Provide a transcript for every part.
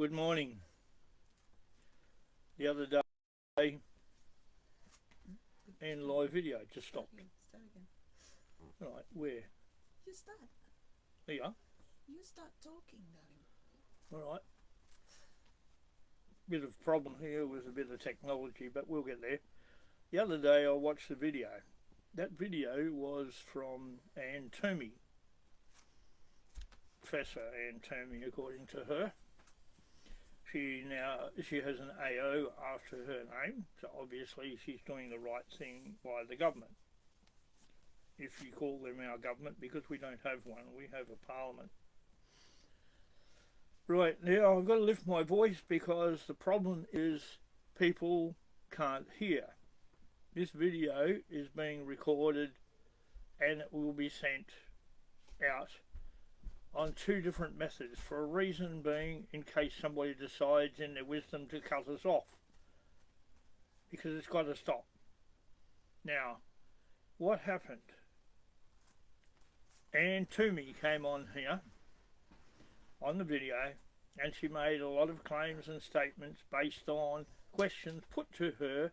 Good morning. The other day in live video just stopped. Start again. Right, where? You start. There you are. You start talking, darling. Alright. Bit of problem here with a bit of technology, but we'll get there. The other day I watched the video. That video was from Anne Toomey. Professor Anne Toomey, according to her. She has an AO after her name, so obviously she's doing the right thing by the government. If you call them our government, because we don't have one, we have a parliament. Right, now I've got to lift my voice because the problem is people can't hear. This video is being recorded and it will be sent out on two different methods, for a reason being in case somebody decides in their wisdom to cut us off, because it's got to stop. Now, what happened? Anne Toomey came on here on the video and she made a lot of claims and statements based on questions put to her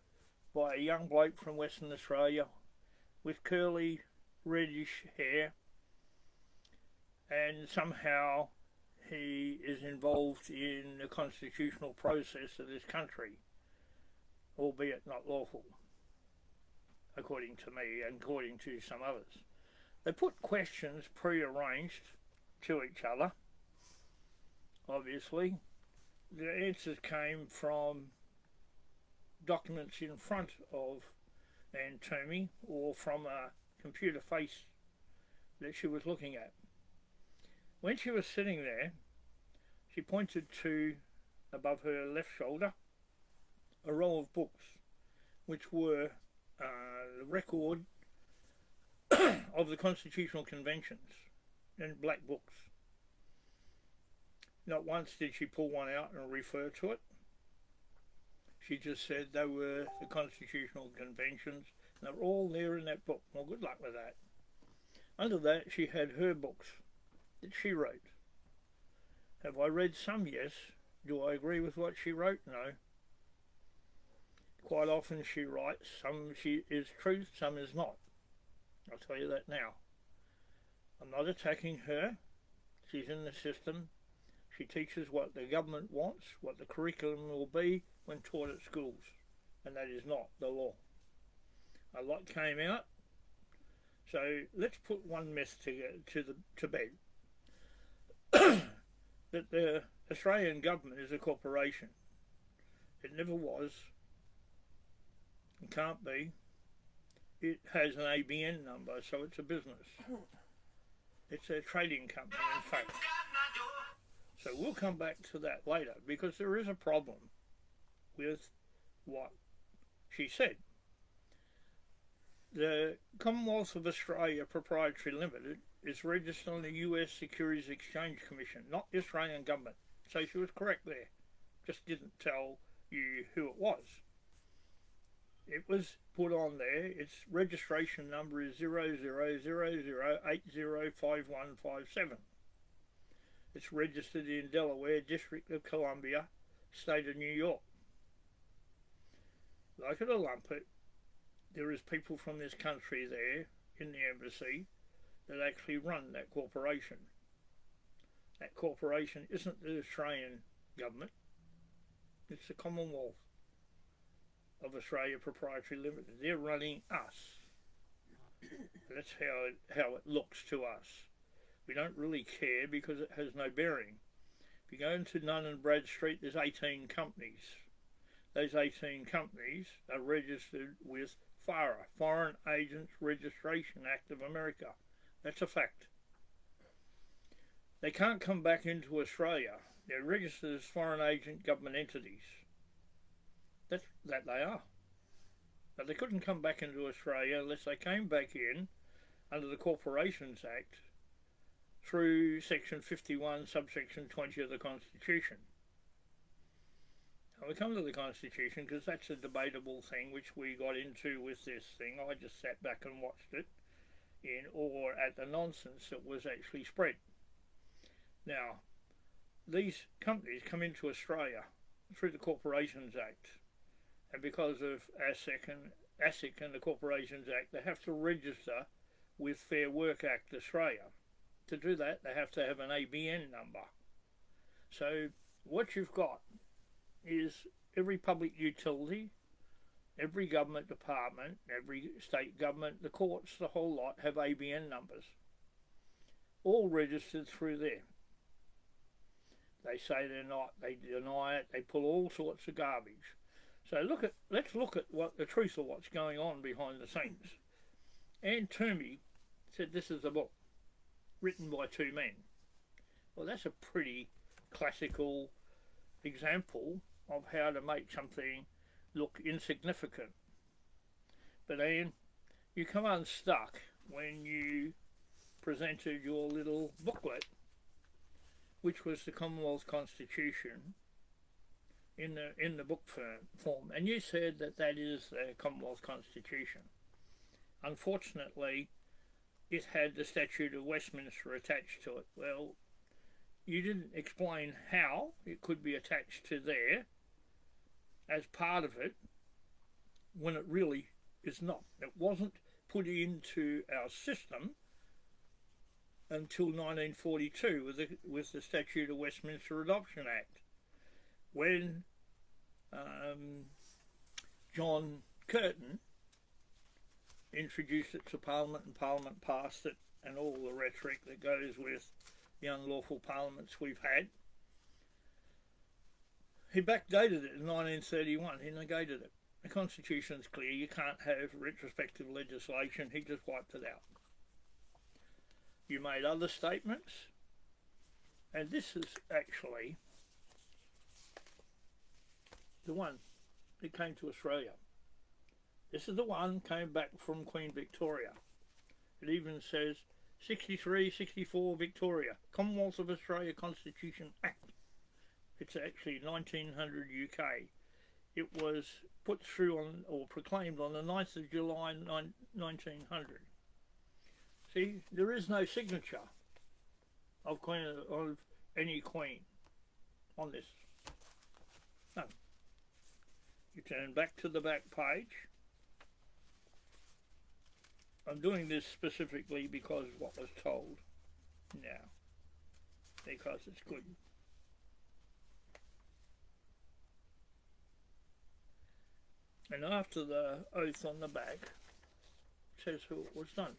by a young bloke from Western Australia with curly reddish hair, and somehow he is involved in the constitutional process of this country, albeit not lawful, according to me and according to some others. They put questions pre-arranged to each other. Obviously, the answers came from documents in front of Anne Toomey or from a computer face that she was looking at. When she was sitting there, she pointed to, above her left shoulder, a row of books, which were the record of the constitutional conventions in black books. Not once did she pull one out and refer to it. She just said they were the constitutional conventions, and they were all there in that book. Well, good luck with that. Under that, she had her books that she wrote. Have I read some? Yes. Do I agree with what she wrote? No. Quite often she writes, some she is truth, some is not. I'll tell you that now. I'm not attacking her. She's in the system. She teaches what the government wants, what the curriculum will be when taught at schools, and that is not the law. A lot came out, so let's put one myth to bed. That the Australian government is a corporation. It never was. It can't be. It has an ABN number, so it's a business. It's a trading company, in fact. So we'll come back to that later, because there is a problem with what she said. The Commonwealth of Australia Proprietary Limited is registered on the US Securities Exchange Commission, not the Australian government. So she was correct there. Just didn't tell you who it was. It was put on there. Its registration number is 0000805157. It's registered in Delaware, District of Columbia, State of New York. Like at a lumpet, there is people from this country there in the embassy that actually run that corporation. That corporation isn't the Australian government, it's the Commonwealth of Australia Proprietary Limited. They're running us. That's how it looks to us. We don't really care because it has no bearing. If you go into Nunn and Bradstreet, there's 18 companies. Those 18 companies are registered with FARA, Foreign Agents Registration Act of America. That's a fact. They can't come back into Australia. They're registered as foreign agent government entities. That they are. But they couldn't come back into Australia unless they came back in under the Corporations Act through Section 51, subsection 20 of the Constitution. Now we come to the Constitution because that's a debatable thing which we got into with this thing. I just sat back and watched it in awe at the nonsense that was actually spread. Now, these companies come into Australia through the Corporations Act, and because of ASIC and the Corporations Act, they have to register with Fair Work Act Australia. To do that, they have to have an ABN number. So what you've got is every public utility, every government department, every state government, the courts, the whole lot have ABN numbers, all registered through there. They say they're not, they deny it, they pull all sorts of garbage. So let's look at what the truth of what's going on behind the scenes. Anne Toomey said this is a book written by two men. Well, that's a pretty classical example of how to make something look insignificant. But Anne, you come unstuck when you presented your little booklet, which was the Commonwealth Constitution in the book form, and you said that that is the Commonwealth Constitution. Unfortunately, it had the Statute of Westminster attached to it. Well, you didn't explain how it could be attached to there as part of it when it really is not. It wasn't put into our system until 1942 with the Statute of Westminster Adoption Act, when John Curtin introduced it to Parliament, and Parliament passed it, and all the rhetoric that goes with the unlawful parliaments we've had. He backdated it in 1931. He negated it. The Constitution's clear. You can't have retrospective legislation. He just wiped it out. You made other statements, and this is actually the one that came to Australia. This is the one came back from Queen Victoria. It even says 63, 64 Victoria, Commonwealth of Australia Constitution Act. It's actually 1900 UK. It was put through on, or proclaimed on the 9th of July 1900. See, there is no signature of any queen on this. No. You turn back to the back page. I'm doing this specifically because of what was told now, because it's good. And after the oath on the back, it says who it was done.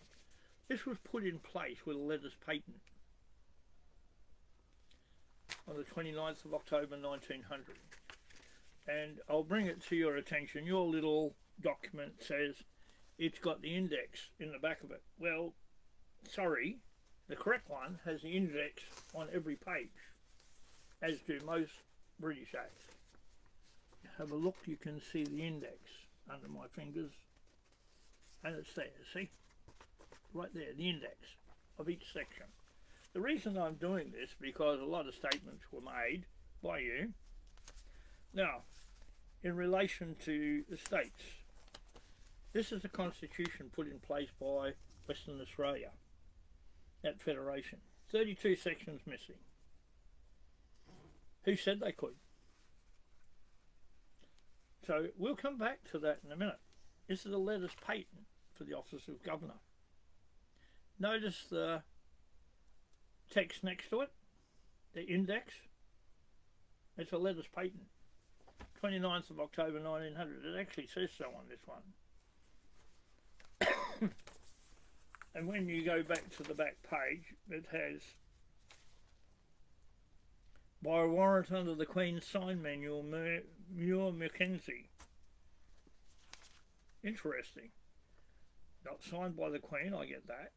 This was put in place with a letters patent on the 29th of October 1900. And I'll bring it to your attention. Your little document says it's got the index in the back of it. Well, sorry, the correct one has the index on every page, as do most British Acts. Have a look, you can see the index under my fingers, and it's there, see? Right there, the index of each section. The reason I'm doing this, because a lot of statements were made by you. Now, in relation to the states, this is a constitution put in place by Western Australia, that federation. 32 sections missing. Who said they could? So we'll come back to that in a minute. This is a letters patent for the Office of Governor. Notice the text next to it, the index. It's a letters patent. 29th of October 1900. It actually says so on this one. And when you go back to the back page, it has, by warrant under the Queen's Sign Manual, Muir Mackenzie. Interesting. Not signed by the Queen, I get that,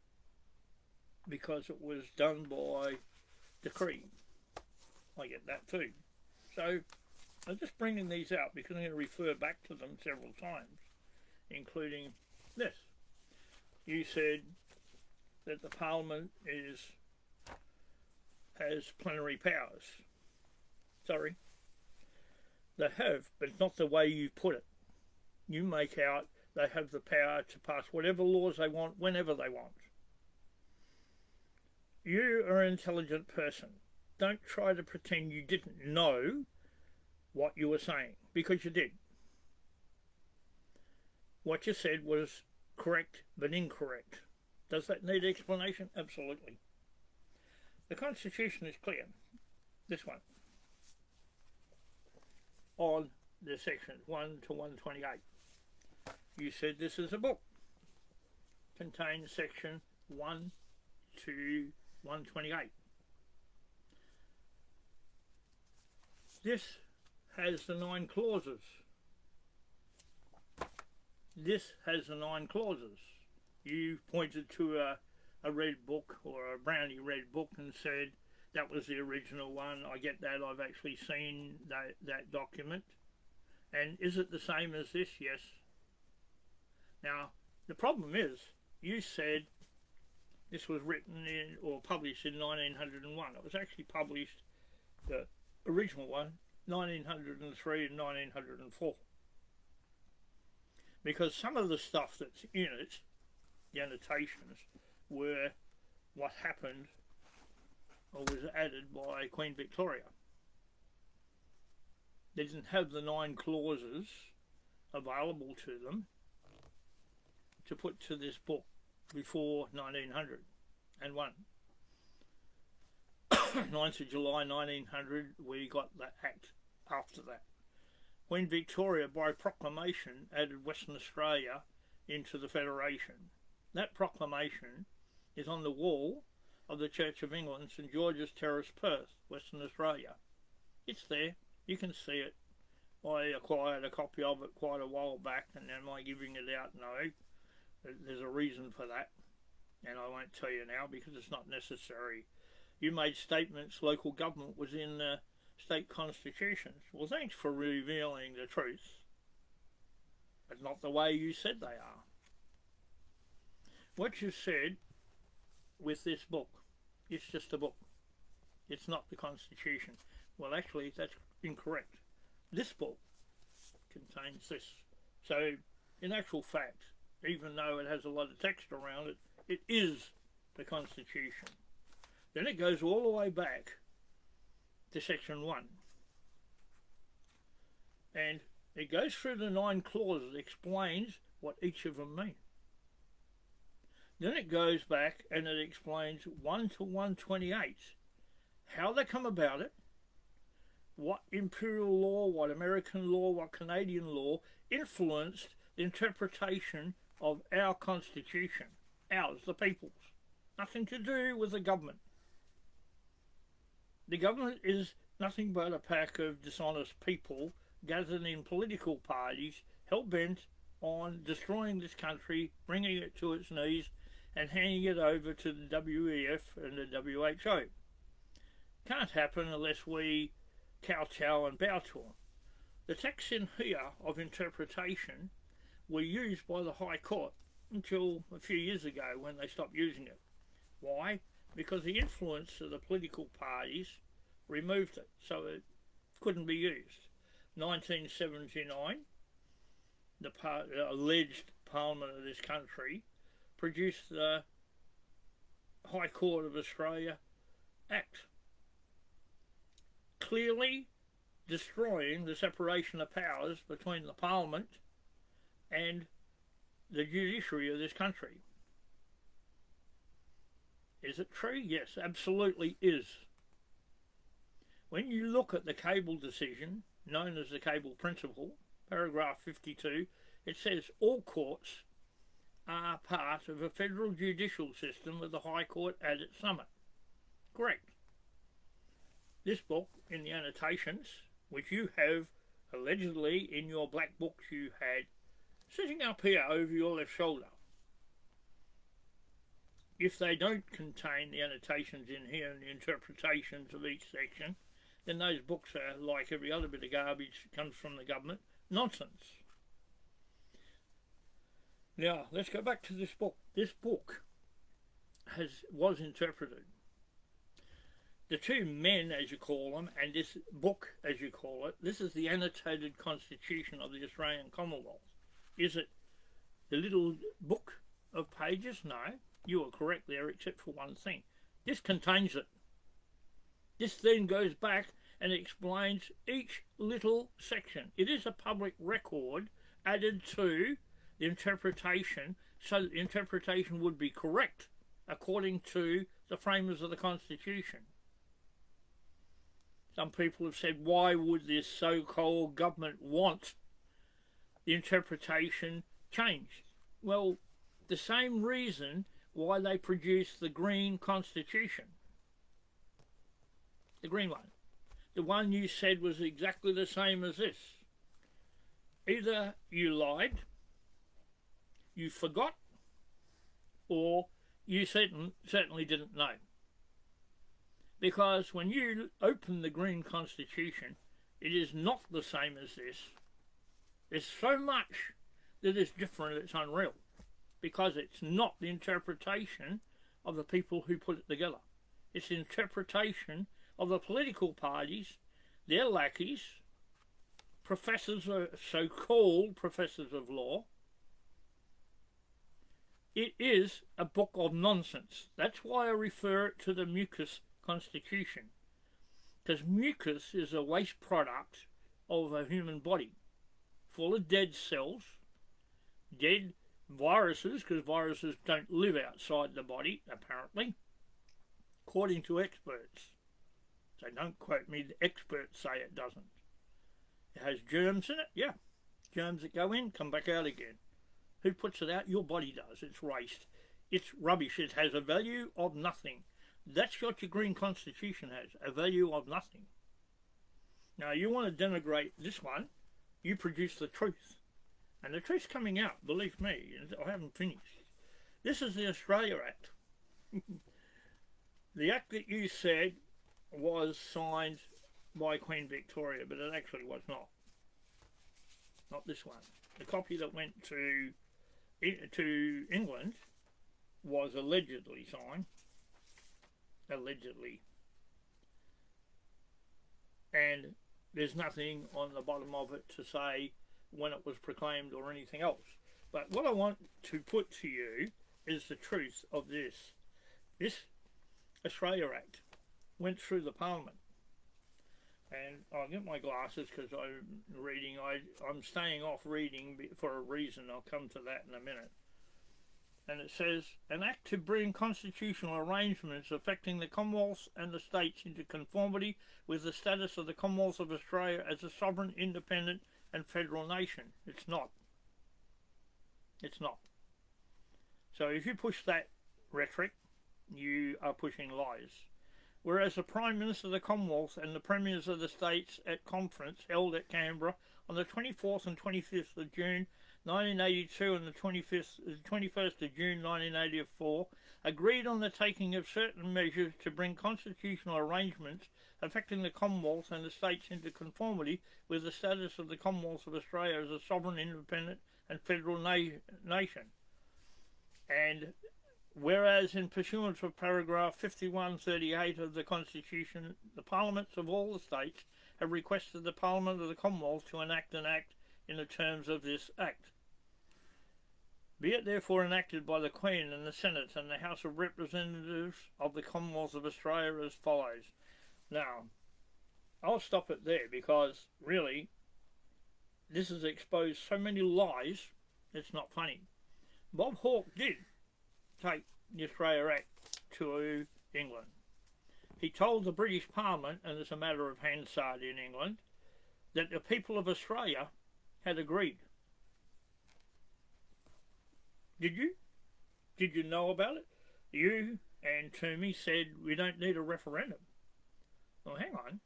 because it was done by decree. I get that too. So I'm just bringing these out because I'm going to refer back to them several times, including this. You said that the Parliament has plenary powers. Sorry. They have, but not the way you put it. You make out they have the power to pass whatever laws they want, whenever they want. You are an intelligent person. don't try to pretend you didn't know what you were saying, because you did. What you said was correct but incorrect. Does that need explanation? Absolutely. The Constitution is clear. This one. On the sections 1 to 128. You said this is a book. Contains section 1 to 128. This has the 9 clauses. This has the 9 clauses. You pointed to a red book or a brownie red book and said that was the original one. I get that. I've actually seen that document. And is it the same as this? Yes. Now, the problem is, you said this was written in or published in 1901. It was actually published, the original one, 1903 and 1904. Because some of the stuff that's in it, the annotations, were what happened or was added by Queen Victoria. They didn't have the 9 clauses available to them to put to this book before 1901. 9th of July 1900, we got the Act after that. Queen Victoria, by proclamation, added Western Australia into the Federation. That proclamation is on the wall of the Church of England, St George's Terrace, Perth, Western Australia. It's there. You can see it. I acquired a copy of it quite a while back, and am I giving it out? No. There's a reason for that, and I won't tell you now because it's not necessary. You made statements local government was in the state constitutions. Well, thanks for revealing the truth, but not the way you said they are. What you said with this book, it's just a book. It's not the Constitution. Well, actually, that's incorrect. This book contains this. So, in actual fact, even though it has a lot of text around it, it is the Constitution. Then it goes all the way back to section 1. And it goes through the 9 clauses, explains what each of them mean. Then it goes back and it explains 1 to 128, how they come about it, what imperial law, what American law, what Canadian law influenced the interpretation of our Constitution, ours, the people's. Nothing to do with the government. The government is nothing but a pack of dishonest people gathered in political parties, hell-bent on destroying this country, bringing it to its knees, and handing it over to the WEF and the WHO. Can't happen unless we kowtow and bow to them. The texts in here of interpretation were used by the High Court until a few years ago when they stopped using it. Why? Because the influence of the political parties removed it, so it couldn't be used. 1979, the alleged Parliament of this country produced the High Court of Australia Act, clearly destroying the separation of powers between the Parliament and the judiciary of this country. Is it true? Yes, absolutely is. When you look at the Cable decision, known as the Cable Principle, paragraph 52, it says all courts are part of a federal judicial system with the High Court at its summit. Correct. This book, in the annotations, which you have allegedly in your black books you had sitting up here over your left shoulder, if they don't contain the annotations in here and the interpretations of each section, then those books are like every other bit of garbage that comes from the government. Nonsense. Now, let's go back to this book. This book was interpreted. The two men, as you call them, and this book, as you call it, this is the annotated Constitution of the Australian Commonwealth. Is it the little book of pages? No, you are correct there, except for one thing. This contains it. This then goes back and explains each little section. It is a public record added to the interpretation, so that the interpretation would be correct according to the framers of the Constitution. Some people have said, why would this so-called government want the interpretation changed? Well, the same reason why they produced the Green Constitution. The green one. The one you said was exactly the same as this. Either you lied, you forgot, or you certainly didn't know. Because when you open the Green Constitution, it is not the same as this. There's so much that is different, it's unreal. Because it's not the interpretation of the people who put it together. It's the interpretation of the political parties, their lackeys, professors, so-called professors of law. It is a book of nonsense. That's why I refer it to the mucus constitution. Because mucus is a waste product of a human body, full of dead cells, dead viruses, because viruses don't live outside the body, apparently, according to experts. So don't quote me, the experts say it doesn't. It has germs in it, yeah. Germs that go in, come back out again. Who puts it out? Your body does. It's waste. It's rubbish. It has a value of nothing. That's what your Green Constitution has, a value of nothing. Now, you want to denigrate this one, you produce the truth. And the truth's coming out, believe me. I haven't finished. This is the Australia Act. The act that you said was signed by Queen Victoria, but it actually was not. Not this one. The copy that went to England was allegedly signed. Allegedly. And there's nothing on the bottom of it to say when it was proclaimed or anything else. But what I want to put to you is the truth of this. This Australia Act went through the Parliament. And I'll get my glasses because I'm reading. I'm staying off reading for a reason. I'll come to that in a minute. And it says, an act to bring constitutional arrangements affecting the Commonwealth and the states into conformity with the status of the Commonwealth of Australia as a sovereign, independent and federal nation. It's not. It's not. So if you push that rhetoric, you are pushing lies. Whereas the Prime Minister of the Commonwealth and the Premiers of the States at conference held at Canberra on the 24th and 25th of June 1982 and the 21st of June 1984 agreed on the taking of certain measures to bring constitutional arrangements affecting the Commonwealth and the States into conformity with the status of the Commonwealth of Australia as a sovereign, independent and federal nation. And whereas in pursuance of paragraph 5138 of the Constitution, the Parliaments of all the states have requested the Parliament of the Commonwealth to enact an act in the terms of this Act. Be it therefore enacted by the Queen and the Senate and the House of Representatives of the Commonwealth of Australia as follows. Now, I'll stop it there because, really, this has exposed so many lies, it's not funny. Bob Hawke did take the Australia Act to England. He told the British Parliament, and it's a matter of Hansard in England, that the people of Australia had agreed. Did you? Did you know about it? You and Toomey said we don't need a referendum. Well, hang on.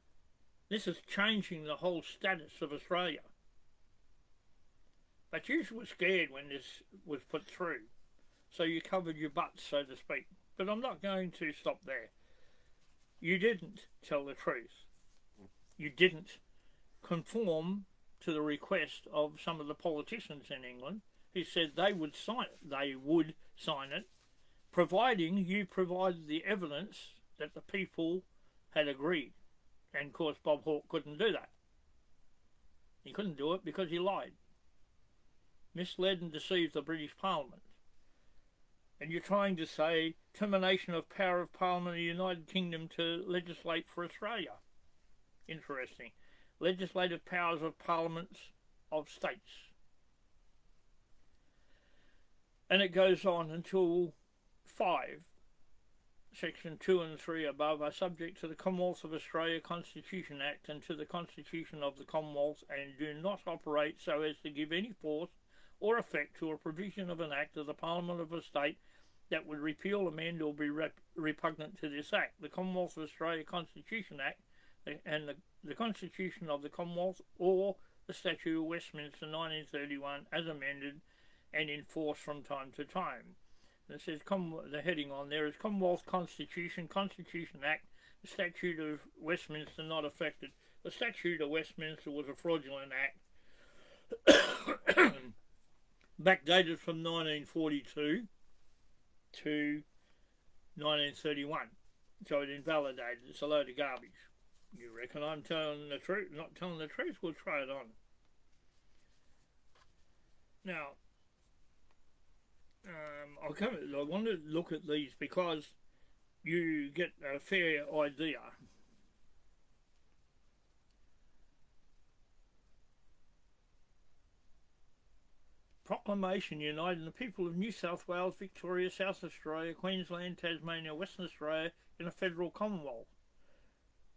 This is changing the whole status of Australia. But you were scared when this was put through. So you covered your butts, so to speak. But I'm not going to stop there. You didn't tell the truth. You didn't conform to the request of some of the politicians in England who said they would sign it. They would sign it, providing you provided the evidence that the people had agreed. And of course Bob Hawke couldn't do that. He couldn't do it because he lied. Misled and deceived the British Parliament. And you're trying to say termination of power of Parliament of the United Kingdom to legislate for Australia. Interesting. Legislative powers of parliaments of states. And it goes on until 5. Section 2 and 3 above are subject to the Commonwealth of Australia Constitution Act and to the Constitution of the Commonwealth, and do not operate so as to give any force or effect to a provision of an act of the Parliament of a state that would repeal, amend or be repugnant to this act. The Commonwealth of Australia Constitution Act and the Constitution of the Commonwealth, or the Statute of Westminster 1931 as amended and in force from time to time. It says the heading on there is Commonwealth Constitution, Constitution Act, the Statute of Westminster not affected. The Statute of Westminster was a fraudulent act backdated from 1942 to 1931. So it invalidated. It's a load of garbage. You reckon I'm telling the truth? Not telling the truth? We'll try it on. Now, I want to look at these because you get a fair idea. Proclamation uniting the people of New South Wales, Victoria, South Australia, Queensland, Tasmania, Western Australia in a federal commonwealth.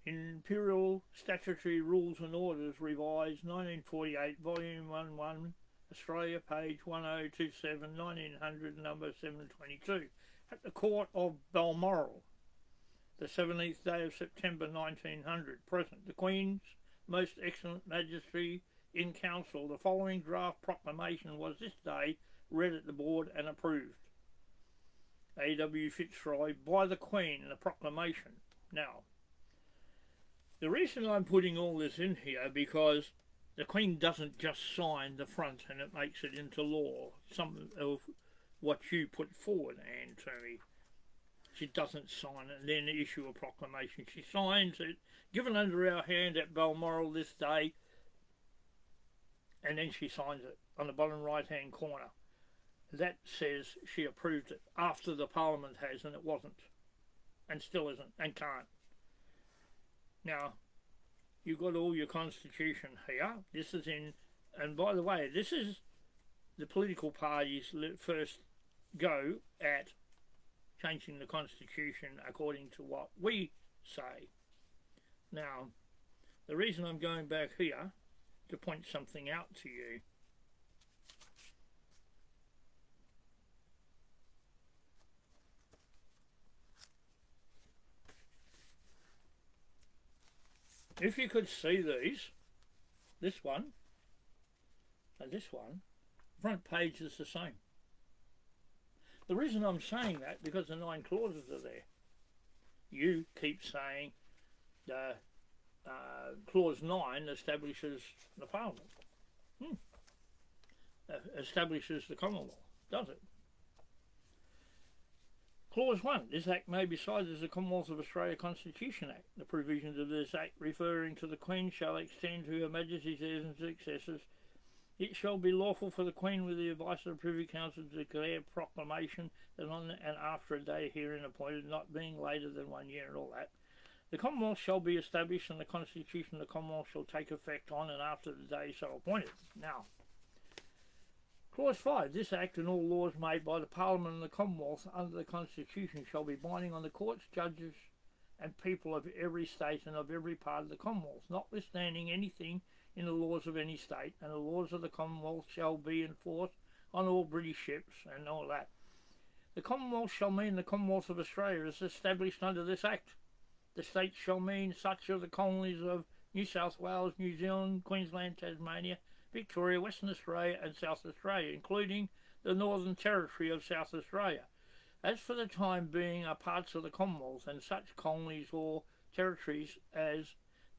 Imperial Statutory Rules and Orders revised 1948, Volume 11, Australia, page 1027, 1900, number 722, at the Court of Balmoral, the 17th day of September 1900, present. The Queen's Most Excellent Majesty in Council. The following draft proclamation was this day read at the Board and approved. A.W. Fitzroy, by the Queen, the proclamation. Now, the reason I'm putting all this in here because the Queen doesn't just sign the front and it makes it into law. Some of what you put forward, Anne, to me. She doesn't sign it and then issue a proclamation. She signs it, given under our hand at Balmoral this day, and then she signs it on the bottom right-hand corner. That says she approved it after the Parliament has, and it wasn't, and still isn't, and can't. Now, you've got all your constitution here. This is in, and by the way, this is the political parties' first go at changing the constitution according to what we say. Now, the reason I'm going back here to point something out to you. If you could see these, this one and this one, front page is the same. The reason I'm saying that, because the 9 clauses are there. You keep saying the clause 9 establishes the Parliament. Establishes the Commonwealth, does it? Clause 1. This Act may be cited as the Commonwealth of Australia Constitution Act. The provisions of this Act referring to the Queen shall extend to Her Majesty's heirs and successors. It shall be lawful for the Queen, with the advice of the Privy Council, to declare proclamation that on and after a day herein appointed, not being later than 1 year and all that, the Commonwealth shall be established and the Constitution of the Commonwealth shall take effect on and after the day so appointed. Now, Clause 5. This Act and all laws made by the Parliament and the Commonwealth under the Constitution shall be binding on the courts, judges and people of every state and of every part of the Commonwealth, notwithstanding anything in the laws of any state, and the laws of the Commonwealth shall be enforced on all British ships and all that. The Commonwealth shall mean the Commonwealth of Australia as established under this Act. The states shall mean such of the colonies of New South Wales, New Zealand, Queensland, Tasmania, Victoria, Western Australia and South Australia, including the Northern Territory of South Australia, as for the time being are parts of the Commonwealth, and such colonies or territories as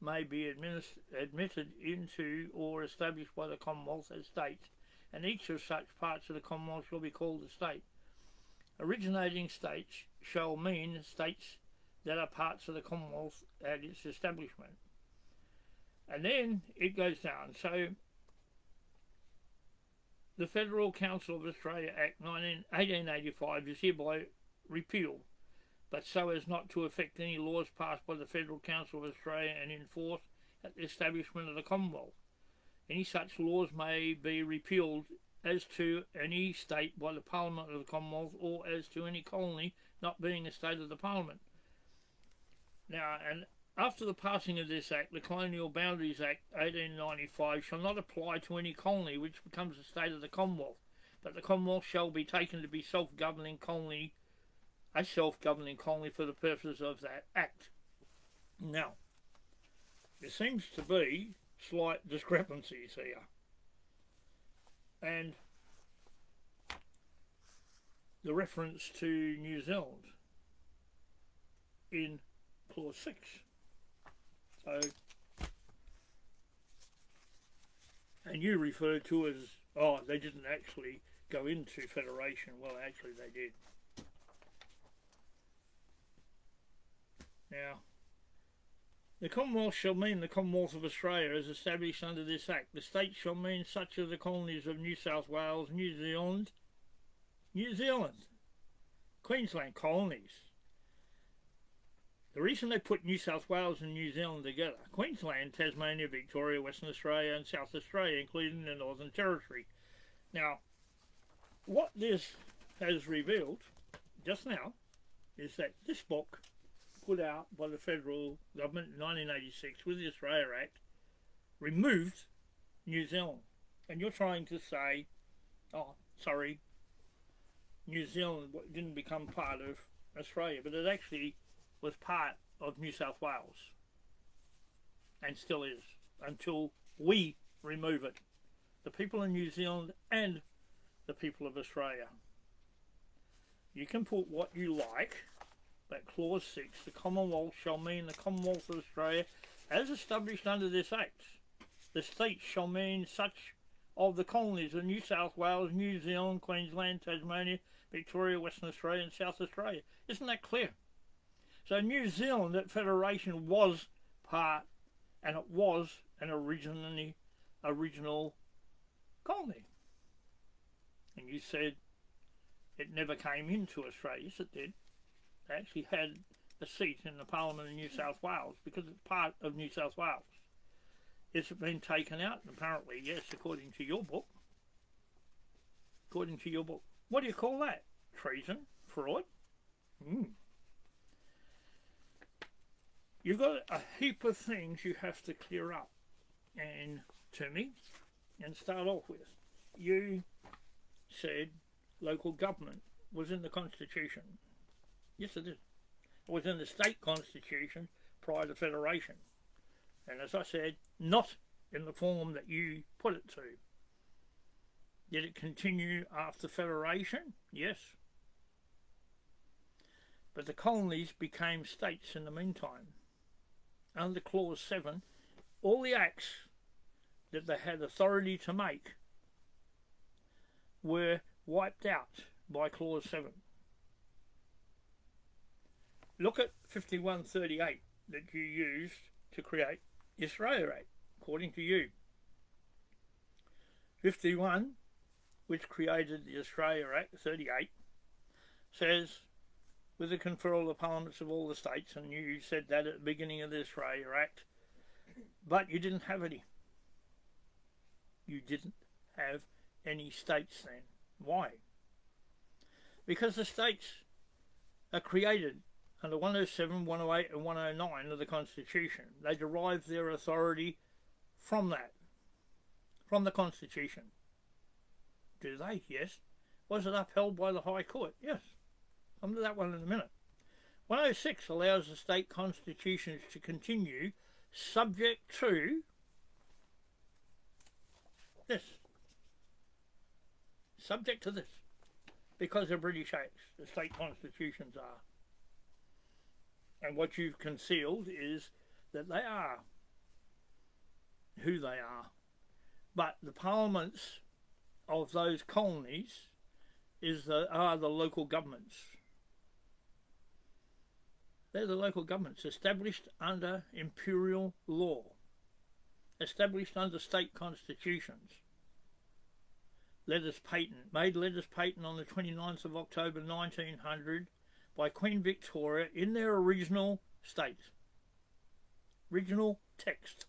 may be admitted into or established by the Commonwealth as states, and each of such parts of the Commonwealth shall be called a state. Originating states shall mean states that are parts of the Commonwealth at its establishment. And then it goes down. So The Federal Council of Australia Act 1885 is hereby repealed, but so as not to affect any laws passed by the Federal Council of Australia and enforced at the establishment of the Commonwealth. Any such laws may be repealed as to any state by the Parliament of the Commonwealth, or as to any colony not being a state of the Parliament. Now, and after the passing of this Act, the Colonial Boundaries Act 1895 shall not apply to any colony which becomes a state of the Commonwealth, but the Commonwealth shall be taken to be a self-governing colony for the purposes of that Act. Now, there seems to be slight discrepancies here, and the reference to New Zealand in Clause 6. So, and you referred to as, they didn't actually go into federation. Well, actually they did. Now, the Commonwealth shall mean the Commonwealth of Australia as established under this Act. The states shall mean such of the colonies of New South Wales, New Zealand, Queensland colonies. The reason they put New South Wales and New Zealand together: Queensland, Tasmania, Victoria, Western Australia and South Australia, including the Northern Territory. Now, what this has revealed just now is that this book, put out by the federal government in 1986 with the Australia Act, removed New Zealand. And you're trying to say, New Zealand didn't become part of Australia, but it actually was part of New South Wales, and still is, until we remove it. The people in New Zealand and the people of Australia. You can put what you like, but Clause 6, the Commonwealth shall mean the Commonwealth of Australia as established under this Act. The states shall mean such of the colonies of New South Wales, New Zealand, Queensland, Tasmania, Victoria, Western Australia and South Australia. Isn't that clear? So New Zealand at Federation was part, and it was an original colony. And you said it never came into Australia. Yes, it did. They actually had a seat in the Parliament of New South Wales because it's part of New South Wales. Has it been taken out? Apparently, yes, according to your book. According to your book. What do you call that? Treason? Fraud? You've got a heap of things you have to clear up. And to me, and start off with, you said local government was in the Constitution. Yes, it is. It was in the state constitution prior to federation. And as I said, not in the form that you put it to. Did it continue after federation? Yes. But the colonies became states in the meantime. Under Clause 7, all the acts that they had authority to make were wiped out by Clause 7. Look at 5138 that you used to create the Australia Act, according to you. 51, which created the Australia Act, 38, says, with the conferral of the parliaments of all the states, and you said that at the beginning of the Australia Act, but you didn't have any. You didn't have any states then. Why? Because the states are created under 107, 108 and 109 of the Constitution. They derive their authority from that, from the Constitution. Do they? Yes. Was it upheld by the High Court? Yes. Come to that one in a minute. 106 allows the state constitutions to continue subject to this. Subject to this. Because they're British acts, the state constitutions are. And what you've concealed is that they are who they are. But the parliaments of those colonies are the local governments. They're the local governments established under imperial law, established under state constitutions. letters patent, made letters patent on the 29th of October 1900 by Queen Victoria in their original state. Original text.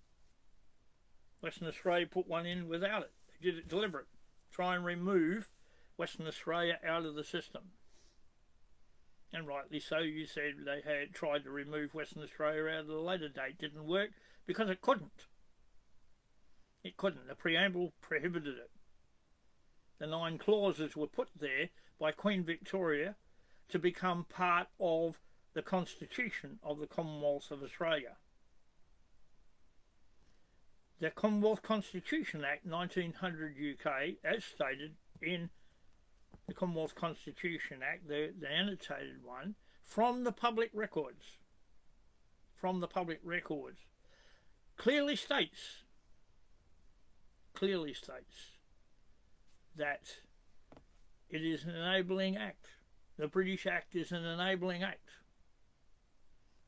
Western Australia put one in without it. They did it deliberate. Try and remove Western Australia out of the system. And rightly so, you said they had tried to remove Western Australia out of the later date. Didn't work because it couldn't. It couldn't. The preamble prohibited it. The 9 clauses were put there by Queen Victoria to become part of the Constitution of the Commonwealth of Australia. The Commonwealth Constitution Act 1900 UK, as stated in the Commonwealth Constitution Act, the annotated one, from the public records, clearly states that it is an enabling act. The British Act is an enabling act.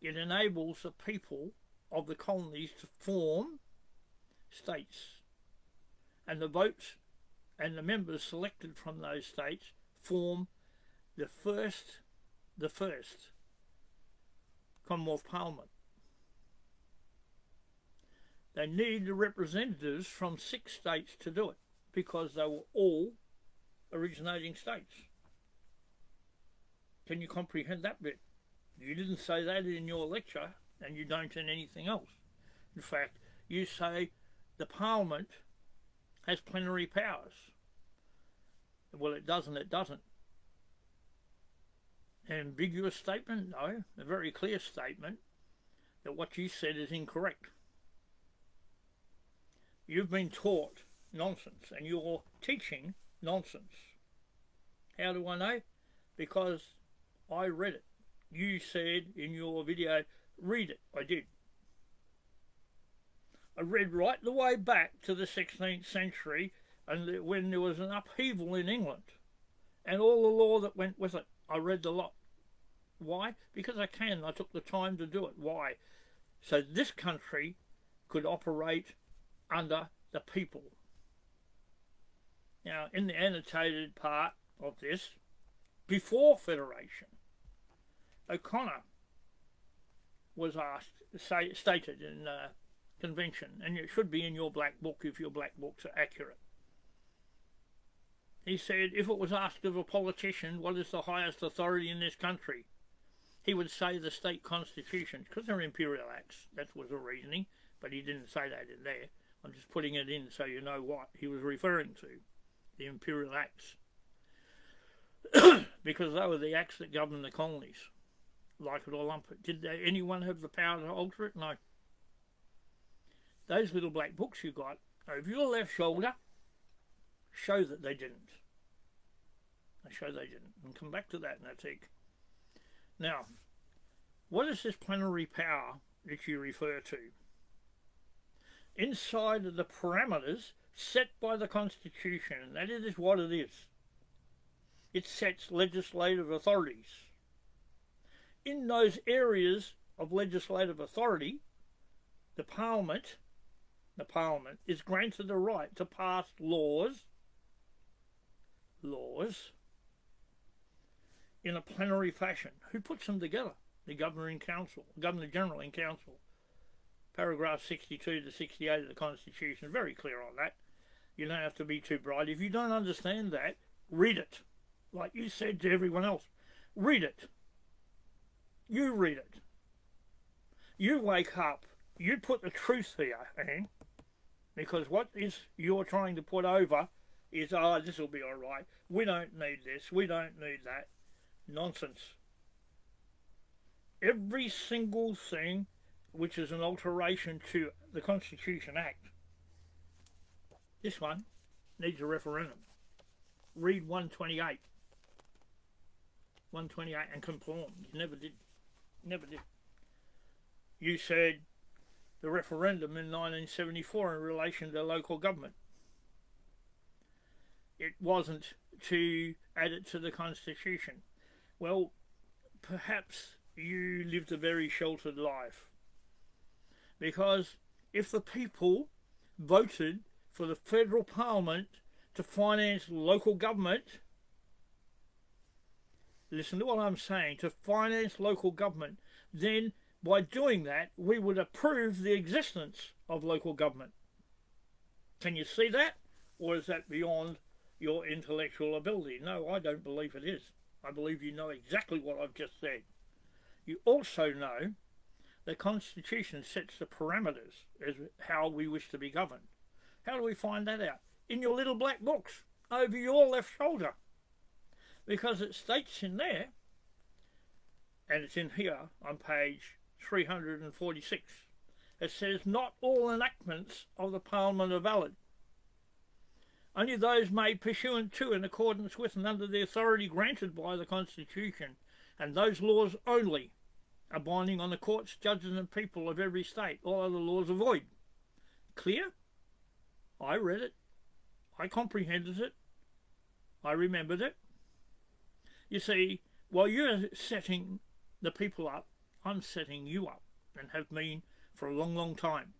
It enables the people of the colonies to form states, and the votes and the members selected from those states form the first Commonwealth Parliament. They need the representatives from 6 states to do it because they were all originating states. Can you comprehend that bit? You didn't say that in your lecture, and you don't in anything else. In fact, you say the Parliament has plenary powers. Well, it doesn't. An ambiguous statement? No. A very clear statement that what you said is incorrect. You've been taught nonsense, and you're teaching nonsense. How do I know? Because I read it. You said in your video, read it. I did. I read right the way back to the 16th century, and when there was an upheaval in England and all the law that went with it. I read the lot. Why? Because I can. I took the time to do it. Why? So this country could operate under the people. Now, in the annotated part of this, before Federation, O'Connor was asked, stated in Convention, and it should be in your black book if your black books are accurate. He said, if it was asked of a politician, what is the highest authority in this country? He would say the state constitutions, because they're imperial acts. That was the reasoning, but he didn't say that in there. I'm just putting it in so you know what he was referring to, the imperial acts. Because they were the acts that governed the colonies, like it or lump it. Did anyone have the power to alter it? No. Those little black books you got over your left shoulder show that they didn't. They show they didn't. And come back to that in a tick. Now, what is this plenary power that you refer to? Inside of the parameters set by the Constitution, and that is what it is. It sets legislative authorities. In those areas of legislative authority, the Parliament is granted the right to pass laws in a plenary fashion. Who puts them together? The Governor General in Council. Paragraph 62 to 68 of the Constitution is very clear on that. You don't have to be too bright. If you don't understand that, read it. Like you said to everyone else, read it. You read it. You wake up. You put the truth here, Anne, because what is you're trying to put over is, this will be all right. We don't need this. We don't need that. Nonsense. Every single thing which is an alteration to the Constitution Act, this one needs a referendum. Read 128. 128 and conform. You never did. Never did. You said the referendum in 1974 in relation to local government. It wasn't to add it to the Constitution. Well, perhaps you lived a very sheltered life. Because if the people voted for the federal parliament to finance local government, listen to what I'm saying, to finance local government, then by doing that we would approve the existence of local government. Can you see that? Or is that beyond your intellectual ability? No, I don't believe it is. I believe you know exactly what I've just said. You also know the Constitution sets the parameters as how we wish to be governed. How do we find that out? In your little black books over your left shoulder. Because it states in there, and it's in here on page 346, it says not all enactments of the Parliament are valid. Only those made pursuant to, in accordance with, and under the authority granted by the Constitution, and those laws only are binding on the courts, judges and people of every state. All other laws are void. Clear? I read it. I comprehended it. I remembered it. You see, while you're setting the people up, I'm setting you up, and have been for a long, long time.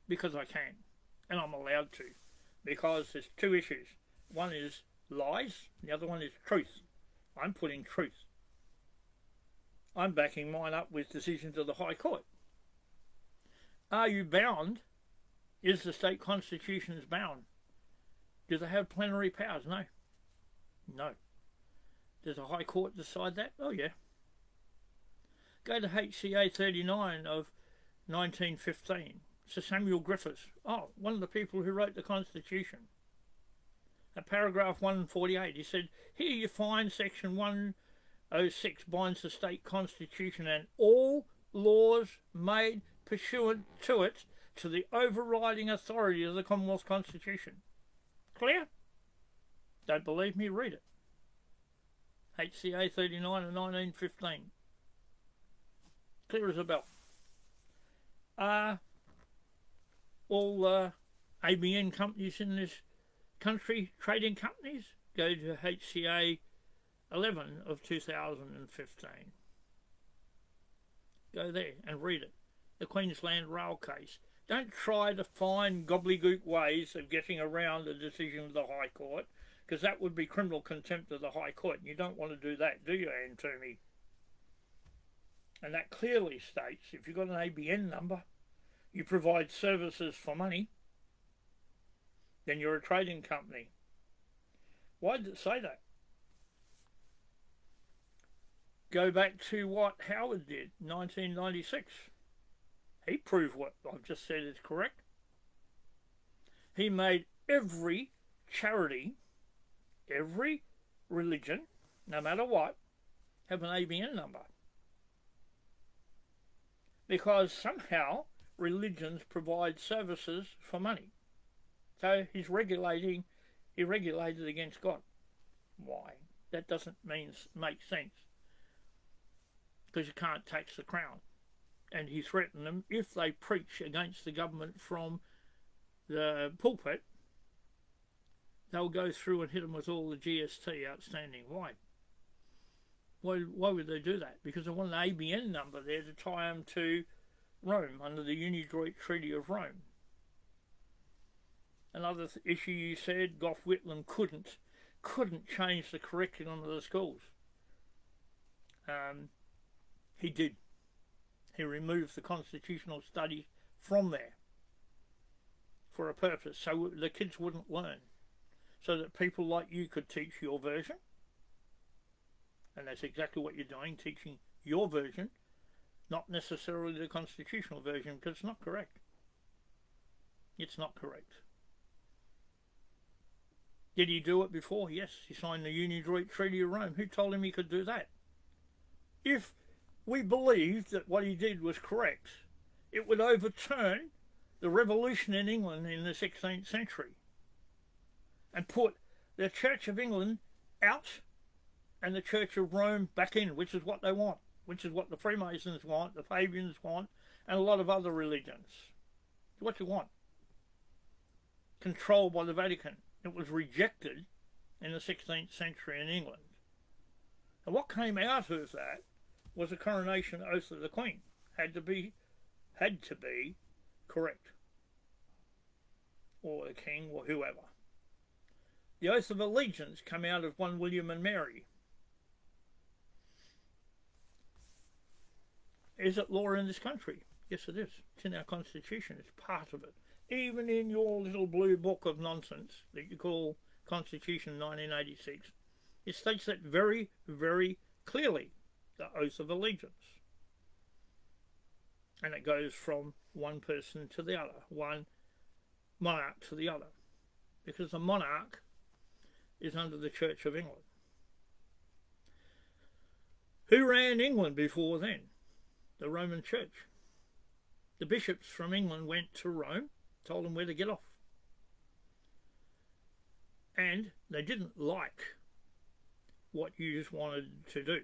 Because I can. And I'm allowed to. Because there's two issues. One is lies, the other one is truth. I'm putting truth. I'm backing mine up with decisions of the High Court. Are you bound? Is the state constitutions bound? Do they have plenary powers? No. No. Does the High Court decide that? Oh yeah. Go to HCA 39 of 1915. Sir Samuel Griffiths. Oh, one of the people who wrote the Constitution. At paragraph 148, he said, here you find section 106 binds the state constitution and all laws made pursuant to it to the overriding authority of the Commonwealth Constitution. Clear? Don't believe me? Read it. HCA 39 of 1915. Clear as a bell. All ABN companies in this country trading companies? Go to HCA 11 of 2015. Go there and read it. The Queensland Rail case. Don't try to find gobbledygook ways of getting around the decision of the High Court, because that would be criminal contempt of the High Court, and you don't want to do that, do you, Anne Toomey? And that clearly states, if you've got an ABN number, you provide services for money, then you're a trading company. Why did it say that? Go back to what Howard did, 1996. He proved what I've just said is correct. He made every charity, every religion, no matter what, have an ABN number. Because somehow religions provide services for money. So he regulated against God. Why? That doesn't make sense. Because you can't tax the crown. And he threatened them, if they preach against the government from the pulpit, they'll go through and hit them with all the GST outstanding. Why? Why would they do that? Because they want an ABN number there to tie them to Rome under the Unidroit Treaty of Rome. Another issue you said, Gough Whitlam couldn't change the curriculum of the schools. He did. He removed the constitutional studies from there for a purpose, so the kids wouldn't learn, so that people like you could teach your version. And that's exactly what you're doing, teaching your version, not necessarily the constitutional version, because it's not correct. It's not correct. Did he do it before? Yes, he signed the Unidroit Treaty of Rome. Who told him he could do that? If we believed that what he did was correct, it would overturn the revolution in England in the 16th century and put the Church of England out and the Church of Rome back in, which is what they want, which is what the Freemasons want, the Fabians want, and a lot of other religions. It's what you want. Controlled by the Vatican. It was rejected in the 16th century in England. And what came out of that was a coronation oath of the Queen. Had to be correct. Or the King, or whoever. The oath of allegiance come out of 1 William and Mary. Is it law in this country? Yes, it is. It's in our constitution. It's part of it. Even in your little blue book of nonsense that you call Constitution 1986, it states that very, very clearly, the oath of allegiance. And it goes from one person to the other, one monarch to the other, because the monarch is under the Church of England. Who ran England before then? The Roman Church. The bishops from England went to Rome, told them where to get off. And they didn't like what you just wanted to do,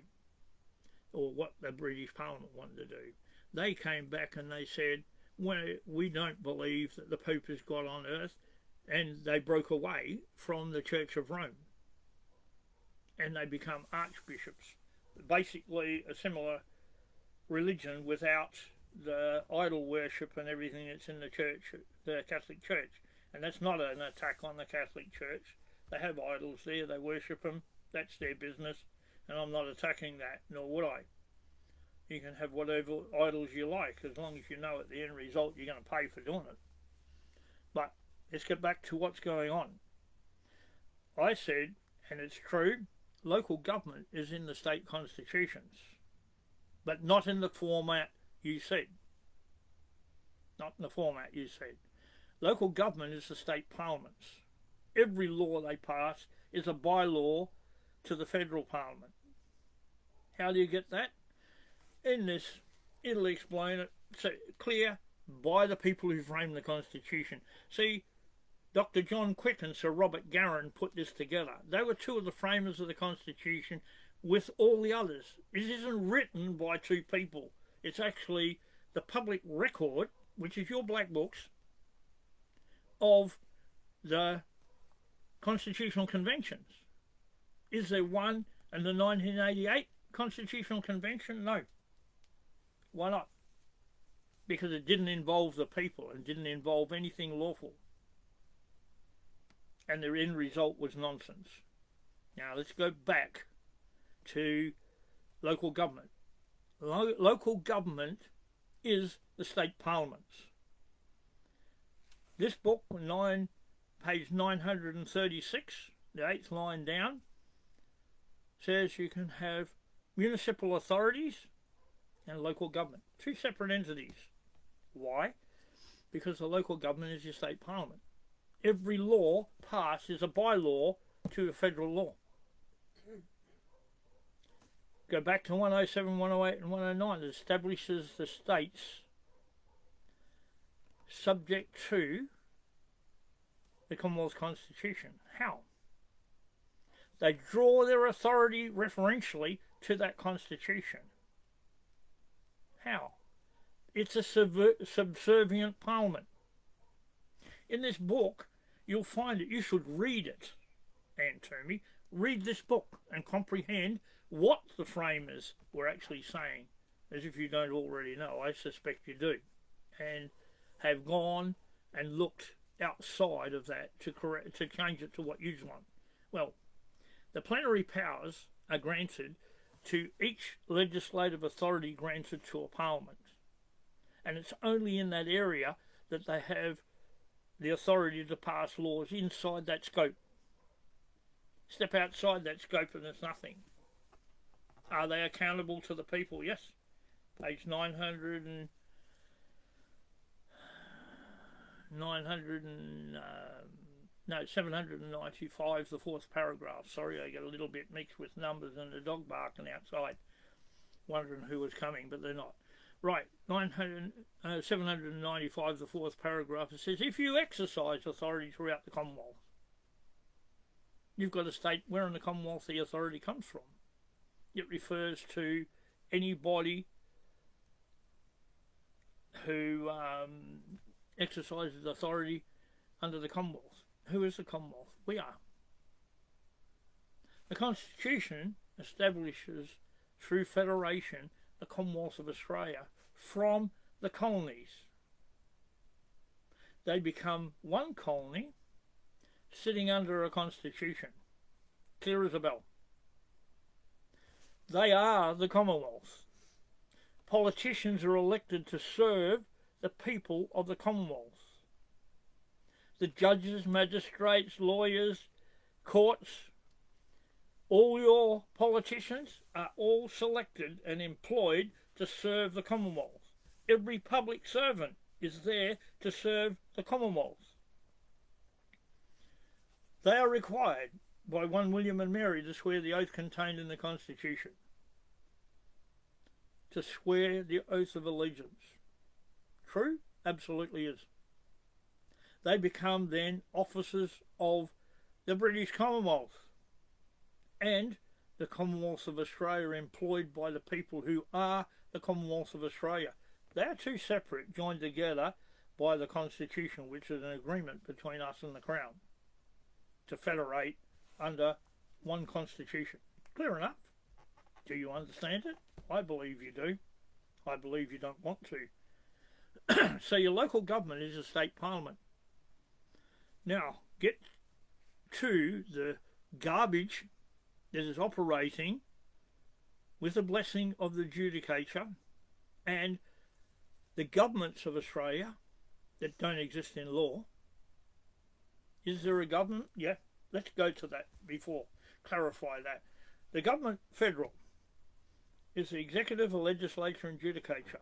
or what the British Parliament wanted to do. They came back and they said, well, we don't believe that the Pope is God on earth, and they broke away from the Church of Rome. And they become archbishops. Basically a similar religion without the idol worship and everything that's in the church, the Catholic Church. And that's not an attack on the Catholic Church. They have idols there, they worship them, that's their business, and I'm not attacking that, nor would I. You can have whatever idols you like, as long as you know at the end result you're going to pay for doing it. But let's get back to what's going on. I said, and it's true, local government is in the state constitutions, but not in the format you said. Not in the format you said. Local government is the state parliaments. Every law they pass is a bylaw to the federal parliament. How do you get that? In this, it'll explain it so clear by the people who framed the Constitution. See, Dr. John Quick and Sir Robert Garran put this together. They were two of the framers of the Constitution with all the others. It isn't written by two people. It's actually the public record, which is your black books, of the constitutional conventions. Is there one in the 1988 Constitutional Convention? No. Why not? Because it didn't involve the people and didn't involve anything lawful. And the end result was nonsense. Now let's go back to local government. Local government is the state parliaments. This book, page 936, the 8th line down, says you can have municipal authorities and local government. Two separate entities. Why? Because the local government is your state parliament. Every law passed is a bylaw to a federal law. Go back to 107, 108 and 109. It establishes the states subject to the Commonwealth Constitution. How? They draw their authority referentially to that Constitution. How? It's a subservient parliament. In this book, you'll find it. You should read it, Anne Toomey. Read this book and comprehend what the framers were actually saying, as if you don't already know. I suspect you do, and have gone and looked outside of that to change it to what you want. Well, the plenary powers are granted to each legislative authority granted to a parliament, and it's only in that area that they have the authority to pass laws inside that scope. Step outside that scope and there's nothing. Are they accountable to the people? Yes. Page 795, the 4th paragraph. Sorry, I get a little bit mixed with numbers and the dog barking outside, wondering who was coming, but they're not. Right, 795, the 4th paragraph, it says, if you exercise authority throughout the Commonwealth, you've got to state where in the Commonwealth the authority comes from. It refers to anybody who exercises authority under the Commonwealth. Who is the Commonwealth? We are. The Constitution establishes through federation the Commonwealth of Australia from the colonies. They become one colony sitting under a constitution, clear as a bell. They are the Commonwealth. Politicians are elected to serve the people of the Commonwealth. The judges, magistrates, lawyers, courts, all your politicians are all selected and employed to serve the Commonwealth. Every public servant is there to serve the Commonwealth. They are required by 1 William and Mary to swear the oath contained in the Constitution. To swear the oath of allegiance. True? Absolutely is. They become then officers of the British Commonwealth and the Commonwealth of Australia, employed by the people who are the Commonwealth of Australia. They are two separate, joined together by the Constitution, which is an agreement between us and the Crown to federate under one Constitution. Clear enough? Do you understand it? I believe you do. I believe you don't want to. So your local government is a state parliament. Now, get to the garbage that is operating with the blessing of the judicature and the governments of Australia that don't exist in law. Is there a government? Yeah, let's go to that before. Clarify that. The government, federal, is the executive, the legislature and judicature.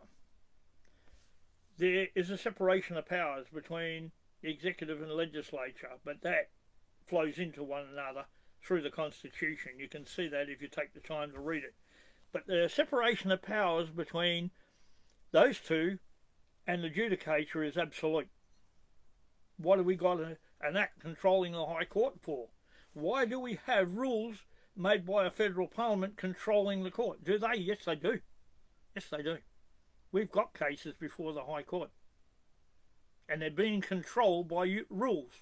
There is a separation of powers between the executive and legislature, but that flows into one another through the Constitution. You can see that if you take the time to read it. But the separation of powers between those two and the judicature is absolute. What have we got an act controlling the High Court for? Why do we have rules made by a federal parliament controlling the court? Do they? Yes, they do. Yes, they do. We've got cases before the High Court, and they're being controlled by rules.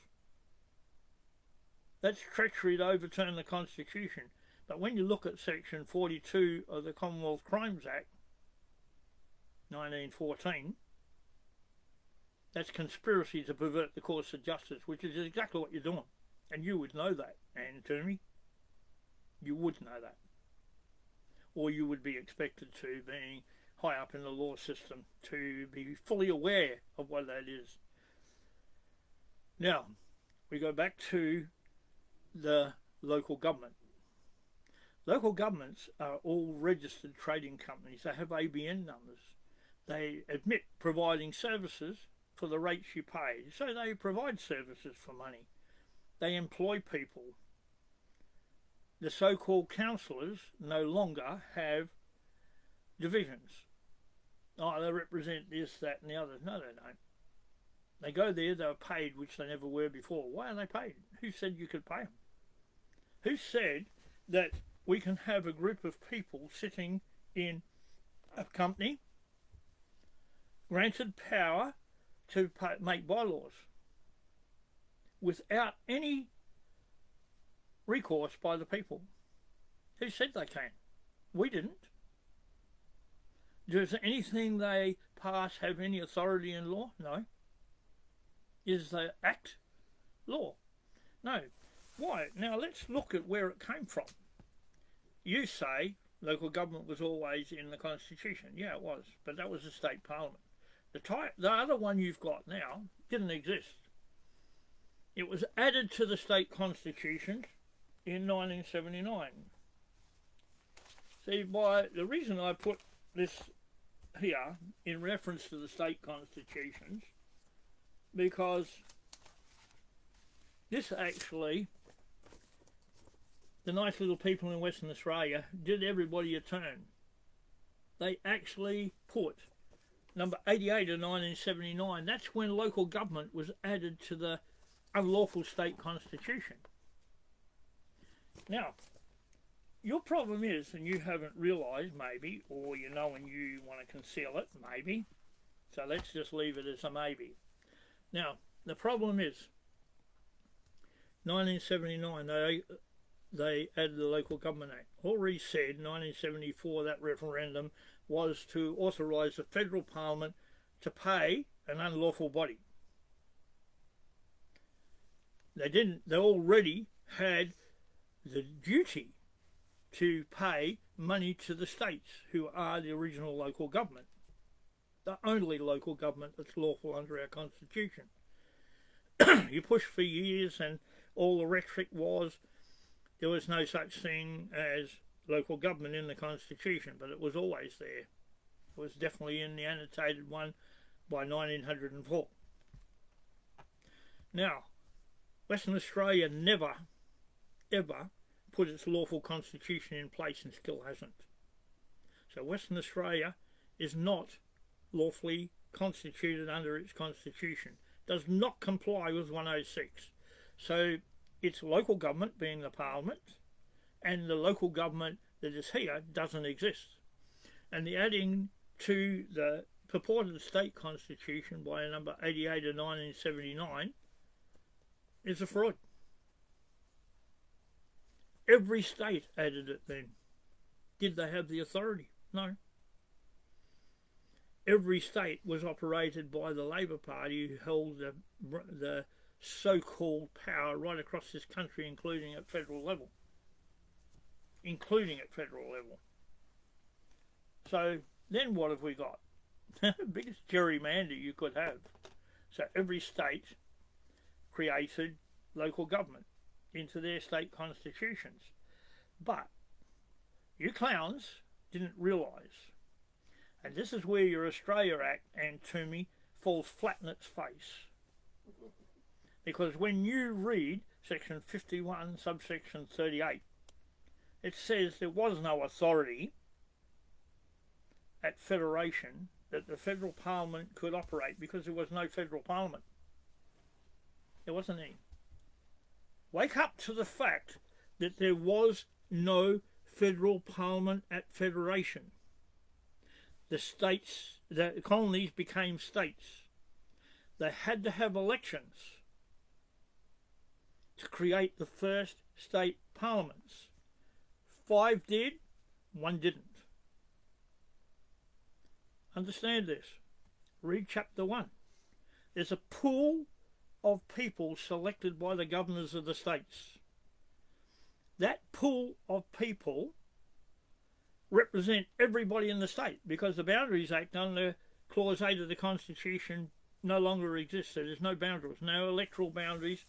That's treachery to overturn the Constitution. But when you look at Section 42 of the Commonwealth Crimes Act, 1914, that's conspiracy to pervert the course of justice, which is exactly what you're doing. And you would know that, Anthony. You would know that. Or you would be expected to, being high up in the law system, to be fully aware of what that is. Now, we go back to the local government. Local governments are all registered trading companies. They have ABN numbers. They admit providing services for the rates you pay. So they provide services for money. They employ people. The so-called councillors no longer have divisions. Oh, they represent this, that and the other. No, they don't. They go there, they're paid, which they never were before. Why are they paid? Who said you could pay them? Who said that we can have a group of people sitting in a company granted power to make bylaws without any recourse by the people? Who said they can? We didn't. Does anything they pass have any authority in law? No. Is the Act law? No. Why? Now let's look at where it came from. You say local government was always in the Constitution. Yeah, it was, but that was a state parliament. The other one you've got now didn't exist. It was added to the state constitutions in 1979. See, by the reason I put this here in reference to the state constitutions, because this actually, the nice little people in Western Australia did everybody a turn. They actually put number 88 of 1979, that's when local government was added to the unlawful state constitution. Now, your problem is, and you haven't realised maybe, or you know and you want to conceal it, maybe, so let's just leave it as a maybe. Now, the problem is, 1979, they added the Local Government Act. Already said, 1974, that referendum was to authorise the federal parliament to pay an unlawful body. They didn't. They already had the duty to pay money to the states, who are the original local government, the only local government that's lawful under our constitution. You push for years, and all the rhetoric was there was no such thing as local government in the constitution, but it was always there. It was definitely in the annotated one by 1904. Now, Western Australia never, ever put its lawful constitution in place, and still hasn't. So Western Australia is not lawfully constituted under its constitution, does not comply with 106. So its local government, being the parliament, and the local government that is here doesn't exist. And the adding to the purported state constitution by number 88 of 1979 is a fraud. Every state added it then. Did they have the authority? No. Every state was operated by the Labor Party, who held the so-called power right across this country, including at federal level. So then what have we got? The biggest gerrymander you could have. So every state created local government into their state constitutions. But you clowns didn't realise, and this is where your Australia Act and Toomey falls flat in its face. Because when you read section 51 subsection 38, it says there was no authority at federation that the federal parliament could operate, because there was no federal parliament. There wasn't any. Wake up to the fact that there was no federal parliament at federation. The states, the colonies became states. They had to have elections to create the first state parliaments. 5 did, 1 didn't. Understand this. Read chapter 1. There's a pool of people selected by the governors of the states. That pool of people represent everybody in the state, because the Boundaries Act under Clause 8 of the Constitution no longer exists. So there's no boundaries, no electoral boundaries.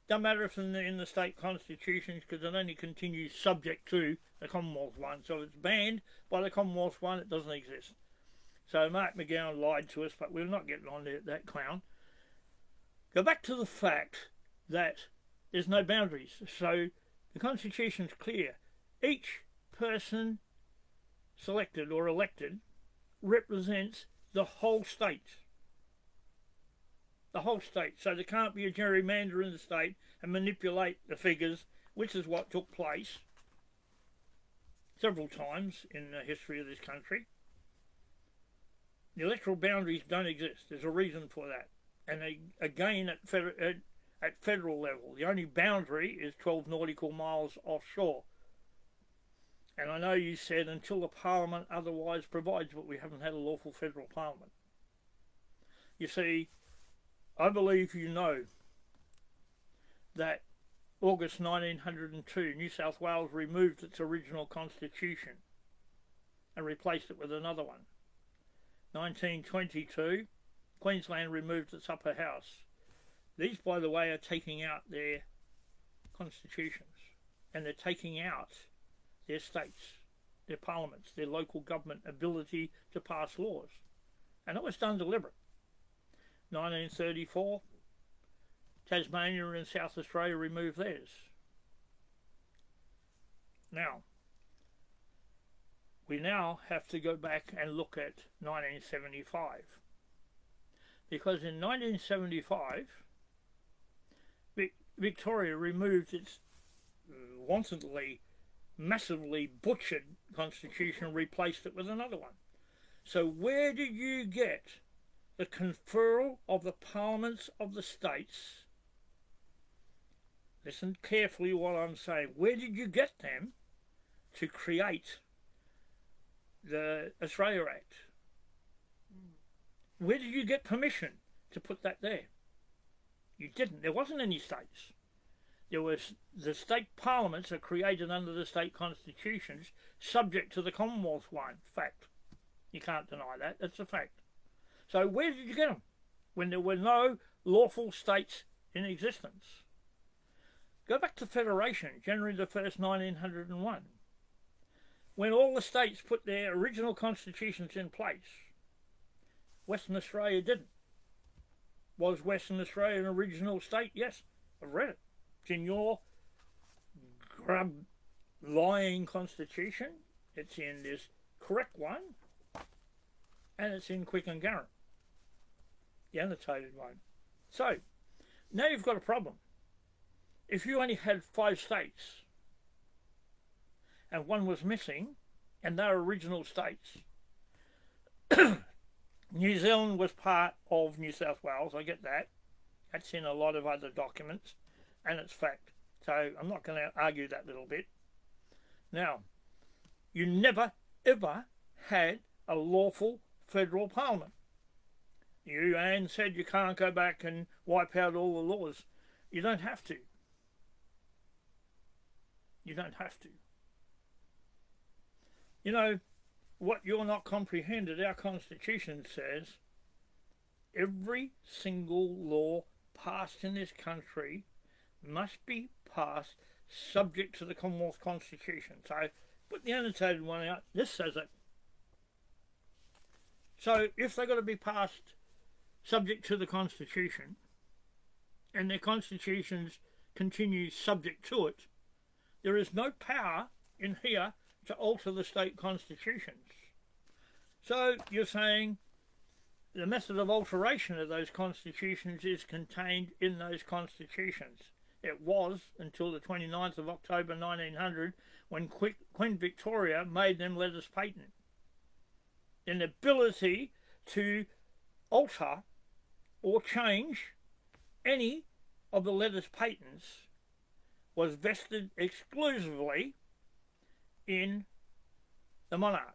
Doesn't matter if it's in the state constitutions, because it only continues subject to the Commonwealth one. So if it's banned by the Commonwealth one, it doesn't exist. So Mark McGowan lied to us, but we're not getting on to that clown. Go back to the fact that there's no boundaries. So the Constitution's clear. Each person selected or elected represents the whole state. The whole state. So there can't be a gerrymander in the state and manipulate the figures, which is what took place several times in the history of this country. The electoral boundaries don't exist. There's a reason for that. And they, again, at federal level, the only boundary is 12 nautical miles offshore. And I know you said until the Parliament otherwise provides, but we haven't had a lawful federal Parliament. You see, I believe you know that August 1902, New South Wales removed its original constitution and replaced it with another one. 1922, Queensland removed its upper house. These, by the way, are taking out their constitutions, and they're taking out their states, their parliaments, their local government ability to pass laws. And it was done deliberate. 1934, Tasmania and South Australia removed theirs. Now, we now have to go back and look at 1975. Because in 1975, Victoria removed its wantonly, massively butchered constitution and replaced it with another one. So where did you get the conferral of the parliaments of the states? Listen carefully what I'm saying. Where did you get them to create the Australia Act? Where did you get permission to put that there? You didn't. There wasn't any states. There was the state parliaments are created under the state constitutions, subject to the Commonwealth one. Fact. You can't deny that. That's a fact. So where did you get them? When there were no lawful states in existence. Go back to Federation, January the 1st, 1901. When all the states put their original constitutions in place. Western Australia didn't. Was Western Australia an original state? Yes, I've read it. It's in your grub lying constitution. It's in this correct one. And it's in Quick and Garrett, the annotated one. So, now you've got a problem. If you only had 5 states, and one was missing, and they're original states, New Zealand was part of New South Wales, I get that. That's in a lot of other documents, and it's fact. So I'm not going to argue that little bit. Now, you never, ever had a lawful federal parliament. Anne said you can't go back and wipe out all the laws. You don't have to. You don't have to. You know, what you're not comprehended, our Constitution says every single law passed in this country must be passed subject to the Commonwealth Constitution. So put the annotated one out. This says it. So if they've got to be passed subject to the Constitution and their constitutions continue subject to it, there is no power in here to alter the state constitutions. So you're saying the method of alteration of those constitutions is contained in those constitutions. It was until the 29th of October 1900 when Queen Victoria made them letters patent. An ability to alter or change any of the letters patents was vested exclusively in the monarch.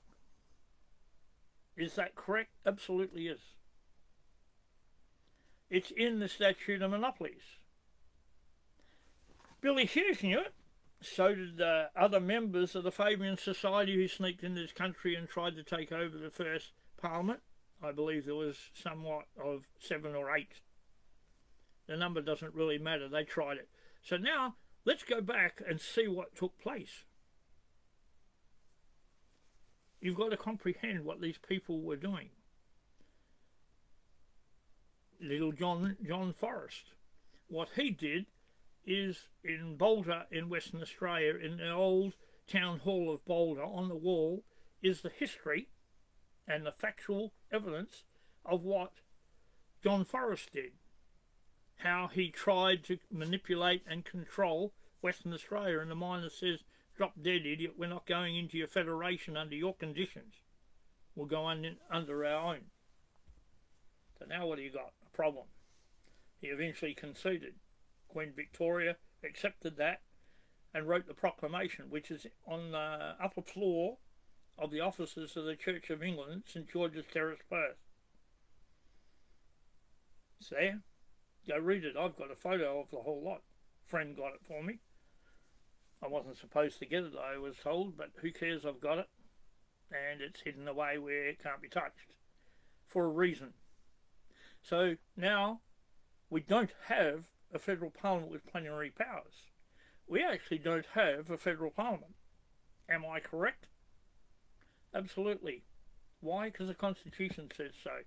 Is that correct? Absolutely is. It's in the Statute of Monopolies. Billy Hughes knew it. So did other members of the Fabian Society who sneaked into this country and tried to take over the first parliament. I believe there was somewhat of 7 or 8. The number doesn't really matter. They tried it. So now let's go back and see what took place. You've got to comprehend what these people were doing. Little John Forrest. What he did is in Boulder in Western Australia, in the old town hall of Boulder, on the wall is the history and the factual evidence of what John Forrest did. How he tried to manipulate and control Western Australia, and the miner says, "Drop dead, idiot, we're not going into your federation under your conditions. We'll go under our own." So now what do you got? A problem. He eventually conceded. Queen Victoria accepted that and wrote the proclamation, which is on the upper floor of the offices of the Church of England, St George's Terrace, Perth. It's there. Go read it. I've got a photo of the whole lot. Friend got it for me. I wasn't supposed to get it, I was told, but who cares, I've got it. And it's hidden away where it can't be touched. For a reason. So now we don't have a federal parliament with plenary powers. We actually don't have a federal parliament. Am I correct? Absolutely. Why? Because the Constitution says so.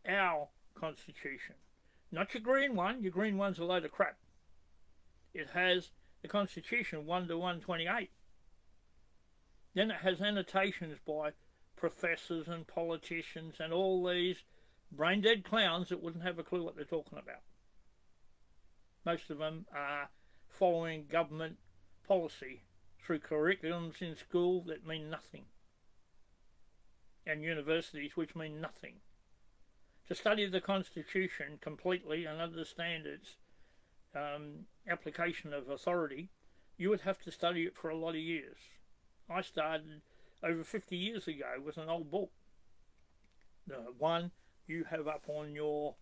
Our Constitution. Not your green one. Your green one's a load of crap. It has the Constitution 1 to 128. Then it has annotations by professors and politicians and all these brain-dead clowns that wouldn't have a clue what they're talking about. Most of them are following government policy through curriculums in school that mean nothing, and universities which mean nothing. To study the Constitution completely and understand its application of authority, you would have to study it for a lot of years. I started over 50 years ago with an old book. The one you have up on your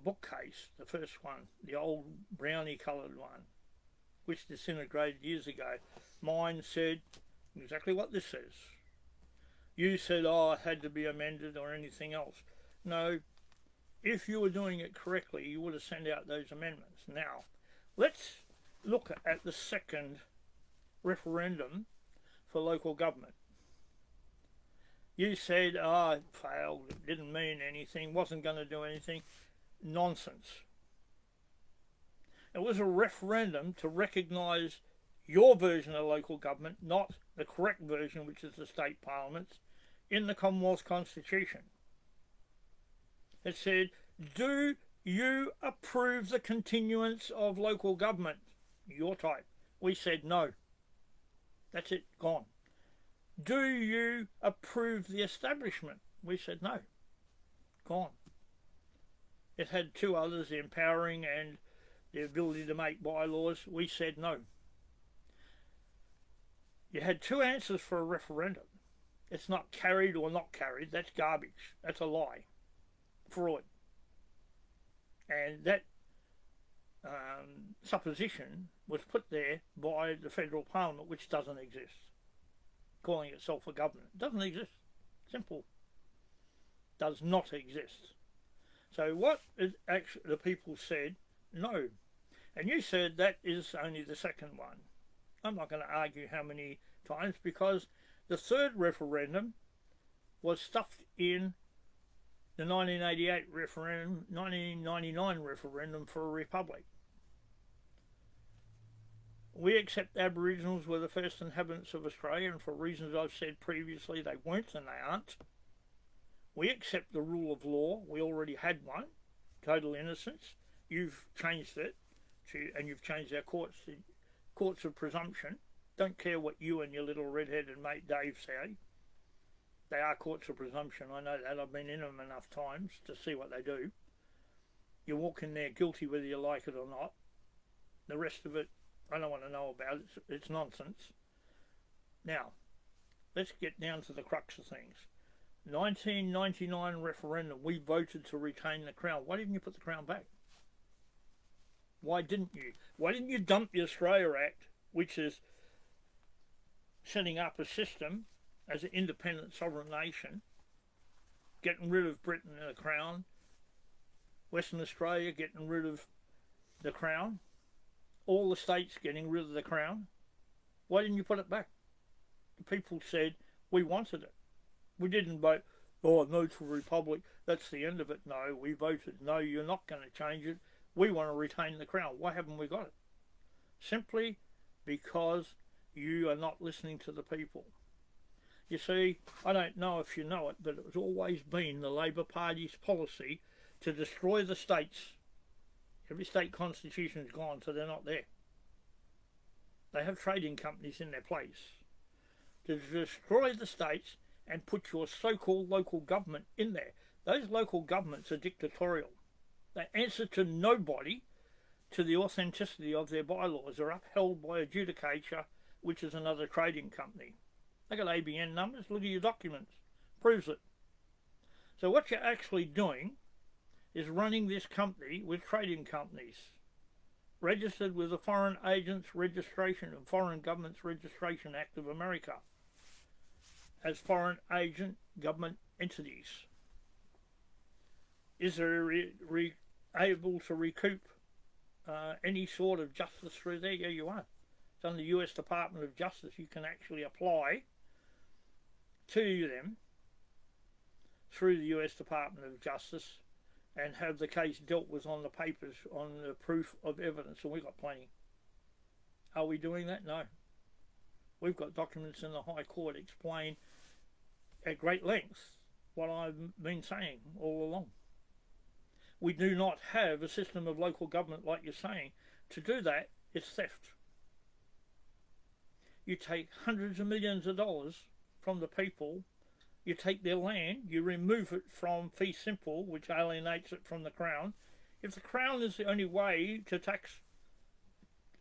bookcase, the first one, the old brownie coloured one, which disintegrated years ago. Mine said exactly what this says. You said, oh, it had to be amended or anything else. No, if you were doing it correctly, you would have sent out those amendments. Now, let's look at the second referendum for local government. You said, oh, it failed, it didn't mean anything, wasn't going to do anything. Nonsense. It was a referendum to recognise your version of local government, not the correct version, which is the state parliaments, in the Commonwealth Constitution. It said, do you approve the continuance of local government? Your type. We said no. That's it, gone. Do you approve the establishment? We said no. Gone. It had two others, the empowering and the ability to make bylaws. We said no. You had two answers for a referendum. It's not carried or not carried. That's garbage. That's a lie. Fraud. And that supposition was put there by the federal parliament, which doesn't exist. Calling itself a government. It doesn't exist. Simple. Does not exist. So what actually the people said, no. And you said that is only the second one. I'm not going to argue how many times, because the third referendum was stuffed in the 1988 referendum, 1999 referendum for a republic. We accept Aboriginals were the first inhabitants of Australia, and for reasons I've said previously, they weren't and they aren't. We accept the rule of law. We already had one, total innocence. You've changed it, and you've changed our courts to courts of presumption. Don't care what you and your little red-headed mate Dave say. They are courts of presumption. I know that. I've been in them enough times to see what they do. You walk in there guilty whether you like it or not. The rest of it, I don't want to know about. It's nonsense. Now, let's get down to the crux of things. 1999 referendum, we voted to retain the Crown. Why didn't you put the Crown back? Why didn't you? Why didn't you dump the Australia Act, which is setting up a system as an independent sovereign nation, getting rid of Britain and the Crown, Western Australia getting rid of the Crown, all the states getting rid of the Crown? Why didn't you put it back? The people said, we wanted it. We didn't vote, oh, no to Republic, that's the end of it. No, we voted, no, you're not going to change it. We want to retain the Crown. Why haven't we got it? Simply because you are not listening to the people. You see, I don't know if you know it, but it has always been the Labor Party's policy to destroy the states. Every state constitution's gone, so they're not there. They have trading companies in their place. To destroy the states and put your so-called local government in there. Those local governments are dictatorial. They answer to nobody, to the authenticity of their bylaws. Are upheld by a judicature, which is another trading company. They got ABN numbers, look at your documents, proves it. So what you're actually doing is running this company with trading companies, registered with the Foreign Agents Registration and Foreign Governments Registration Act of America, as foreign agent government entities. Is there able to recoup any sort of justice through there? Yeah, you are. It's under the US Department of Justice. You can actually apply to them through the US Department of Justice and have the case dealt with on the papers, on the proof of evidence, and we've got plenty. Are we doing that? No. We've got documents in the High Court explain at great length what I've been saying all along. We do not have a system of local government like you're saying. To do that, it's theft. You take hundreds of millions of dollars from the people, you take their land, you remove it from fee simple, which alienates it from the Crown. If the Crown is the only way to tax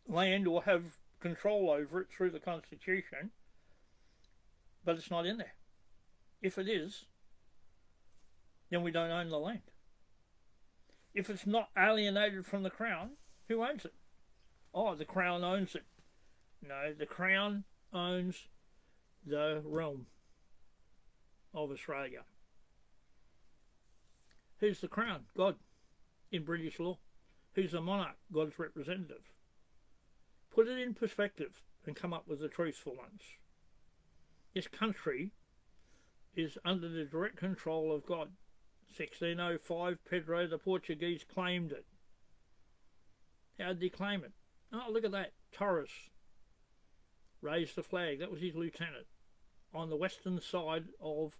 land or have control over it through the Constitution, but it's not in there. If it is, then we don't own the land. If it's not alienated from the Crown, who owns it? Oh, the Crown owns it. No, the Crown owns the realm of Australia. Who's the Crown? God, in British law. Who's the monarch? God's representative. Put it in perspective and come up with the truth for once. This country is under the direct control of God. 1605, Pedro the Portuguese claimed it. How did he claim it? Oh, look at that. Torres raised the flag. That was his lieutenant on the western side of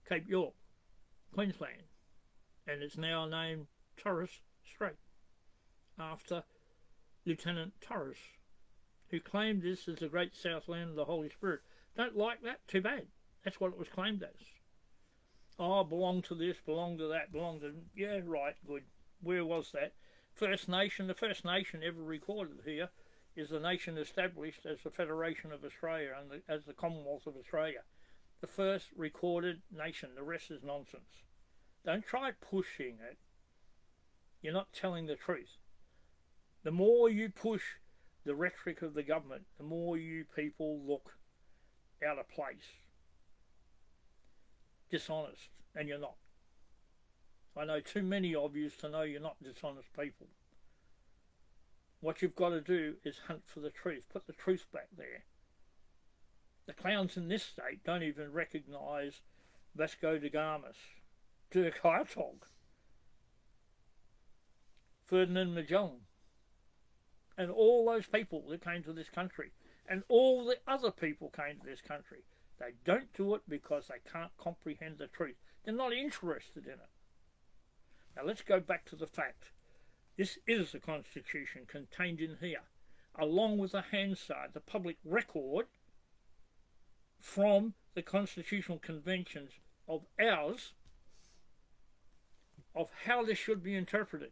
Cape York, Queensland. And it's now named Torres Strait after Lieutenant Torres, who claimed this as the great Southland of the Holy Spirit. Don't like that? Too bad. That's what it was claimed as. Oh, belong to this, belong to that, belong to... Yeah, right, good. Where was that? First Nation. The first nation ever recorded here is the nation established as the Federation of Australia and as the Commonwealth of Australia. The first recorded nation. The rest is nonsense. Don't try pushing it. You're not telling the truth. The more you push the rhetoric of the government, the more you people look out of place, dishonest, and you're not. I know too many of you to know you're not dishonest people. What you've got to do is hunt for the truth. Put the truth back there. The clowns in this state don't even recognise Vasco da Gama's, Dirk Hartog, Ferdinand Magellan, and all those people that came to this country, and all the other people came to this country. They don't do it because they can't comprehend the truth. They're not interested in it. Now let's go back to the fact. This is the Constitution contained in here, along with the Hansard, the public record from the constitutional conventions of ours, of how this should be interpreted.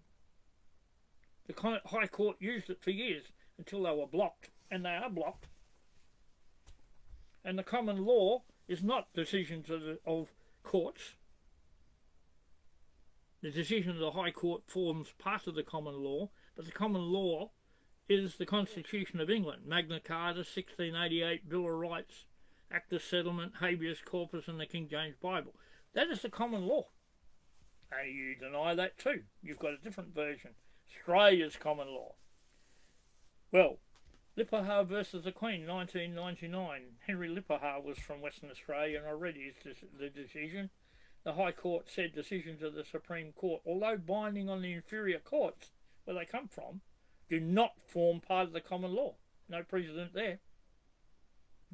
The High Court used it for years until they were blocked, and they are blocked. And the common law is not decisions of courts. The decision of the High Court forms part of the common law, but the common law is the Constitution of England, Magna Carta, 1688, Bill of Rights, Act of Settlement, Habeas Corpus, and the King James Bible. That is the common law. And you deny that too. You've got a different version. Australia's common law. Well, Lippahar versus the Queen, 1999. Henry Lippahar was from Western Australia, and I read the decision. The High Court said decisions of the Supreme Court, although binding on the inferior courts, where they come from, do not form part of the common law. No precedent there.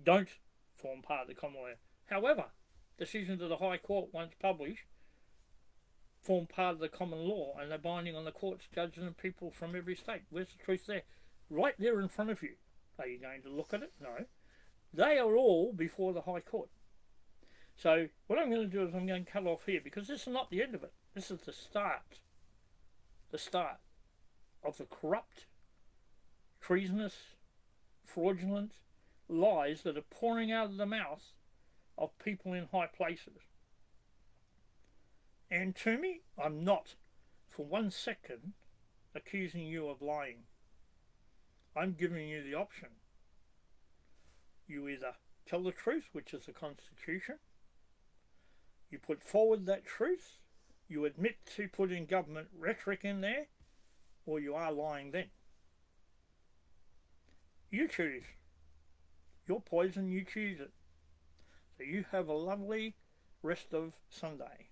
Don't form part of the common law. However, decisions of the High Court, once published, form part of the common law, and they're binding on the courts, judges, and people from every state. Where's the truth there? Right there in front of you. Are you going to look at it? No. They are all before the High Court. So what I'm going to do is I'm going to cut off here, because this is not the end of it. This is the start of the corrupt, treasonous, fraudulent lies that are pouring out of the mouth of people in high places. And to me, I'm not for 1 second accusing you of lying. I'm giving you the option. You either tell the truth, which is the Constitution, you put forward that truth, you admit to putting government rhetoric in there, or you are lying then. You choose. Your poison, you choose it. So you have a lovely rest of Sunday,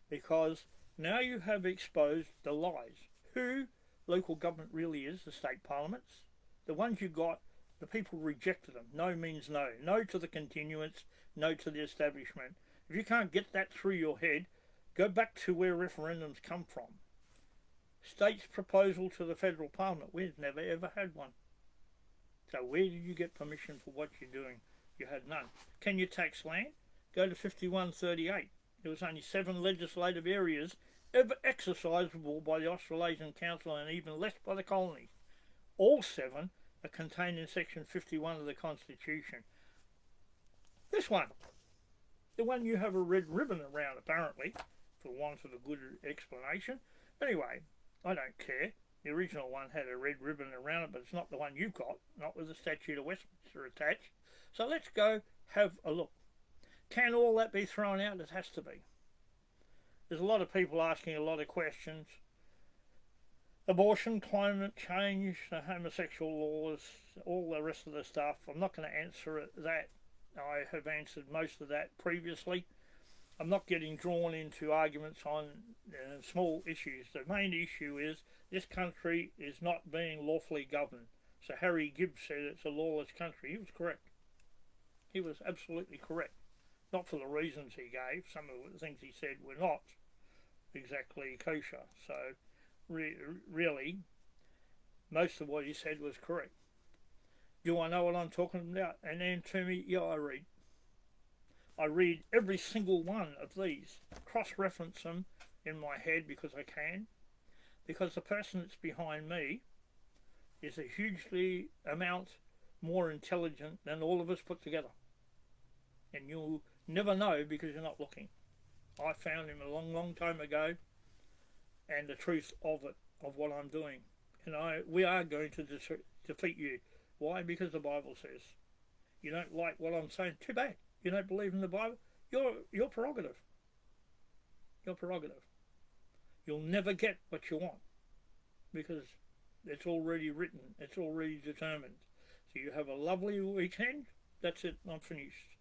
because now you have exposed the lies. Who local government really is, the state parliaments. The ones you got, the people rejected them. No means no. No to the continuance, no to the establishment. If you can't get that through your head, go back to where referendums come from. States' proposal to the federal parliament. We've never ever had one. So where did you get permission for what you're doing? You had none. Can you tax land? Go to 5138. There was only 7 legislative areas ever exercisable by the Australasian Council, and even less by the colonies. All 7 are contained in section 51 of the Constitution. This one, the one you have a red ribbon around apparently, for want of a good explanation, Anyway, I don't care. The original one had a red ribbon around it, but it's not the one you got, not with the Statute of Westminster attached. So let's go have a look. Can all that be thrown out? It has to be. There's a lot of people asking a lot of questions. Abortion, climate change, the homosexual laws, all the rest of the stuff. I'm not going to answer that. I have answered most of that previously. I'm not getting drawn into arguments on small issues. The main issue is this country is not being lawfully governed. So Harry Gibbs said it's a lawless country. He was correct. He was absolutely correct. Not for the reasons he gave. Some of the things he said were not exactly kosher. So really, most of what he said was correct. Do I know what I'm talking about? And then to me, yeah, I read. I read every single one of these, cross-reference them in my head because I can, because the person that's behind me is a hugely amount more intelligent than all of us put together. And you'll never know because you're not looking. I found him a long, long time ago, and the truth of it, of what I'm doing. And we are going to defeat you. Why? Because the Bible says. You don't like what I'm saying? Too bad. You don't believe in the Bible? Your prerogative. Your prerogative. You'll never get what you want because it's already written. It's already determined. So you have a lovely weekend. That's it. I'm finished.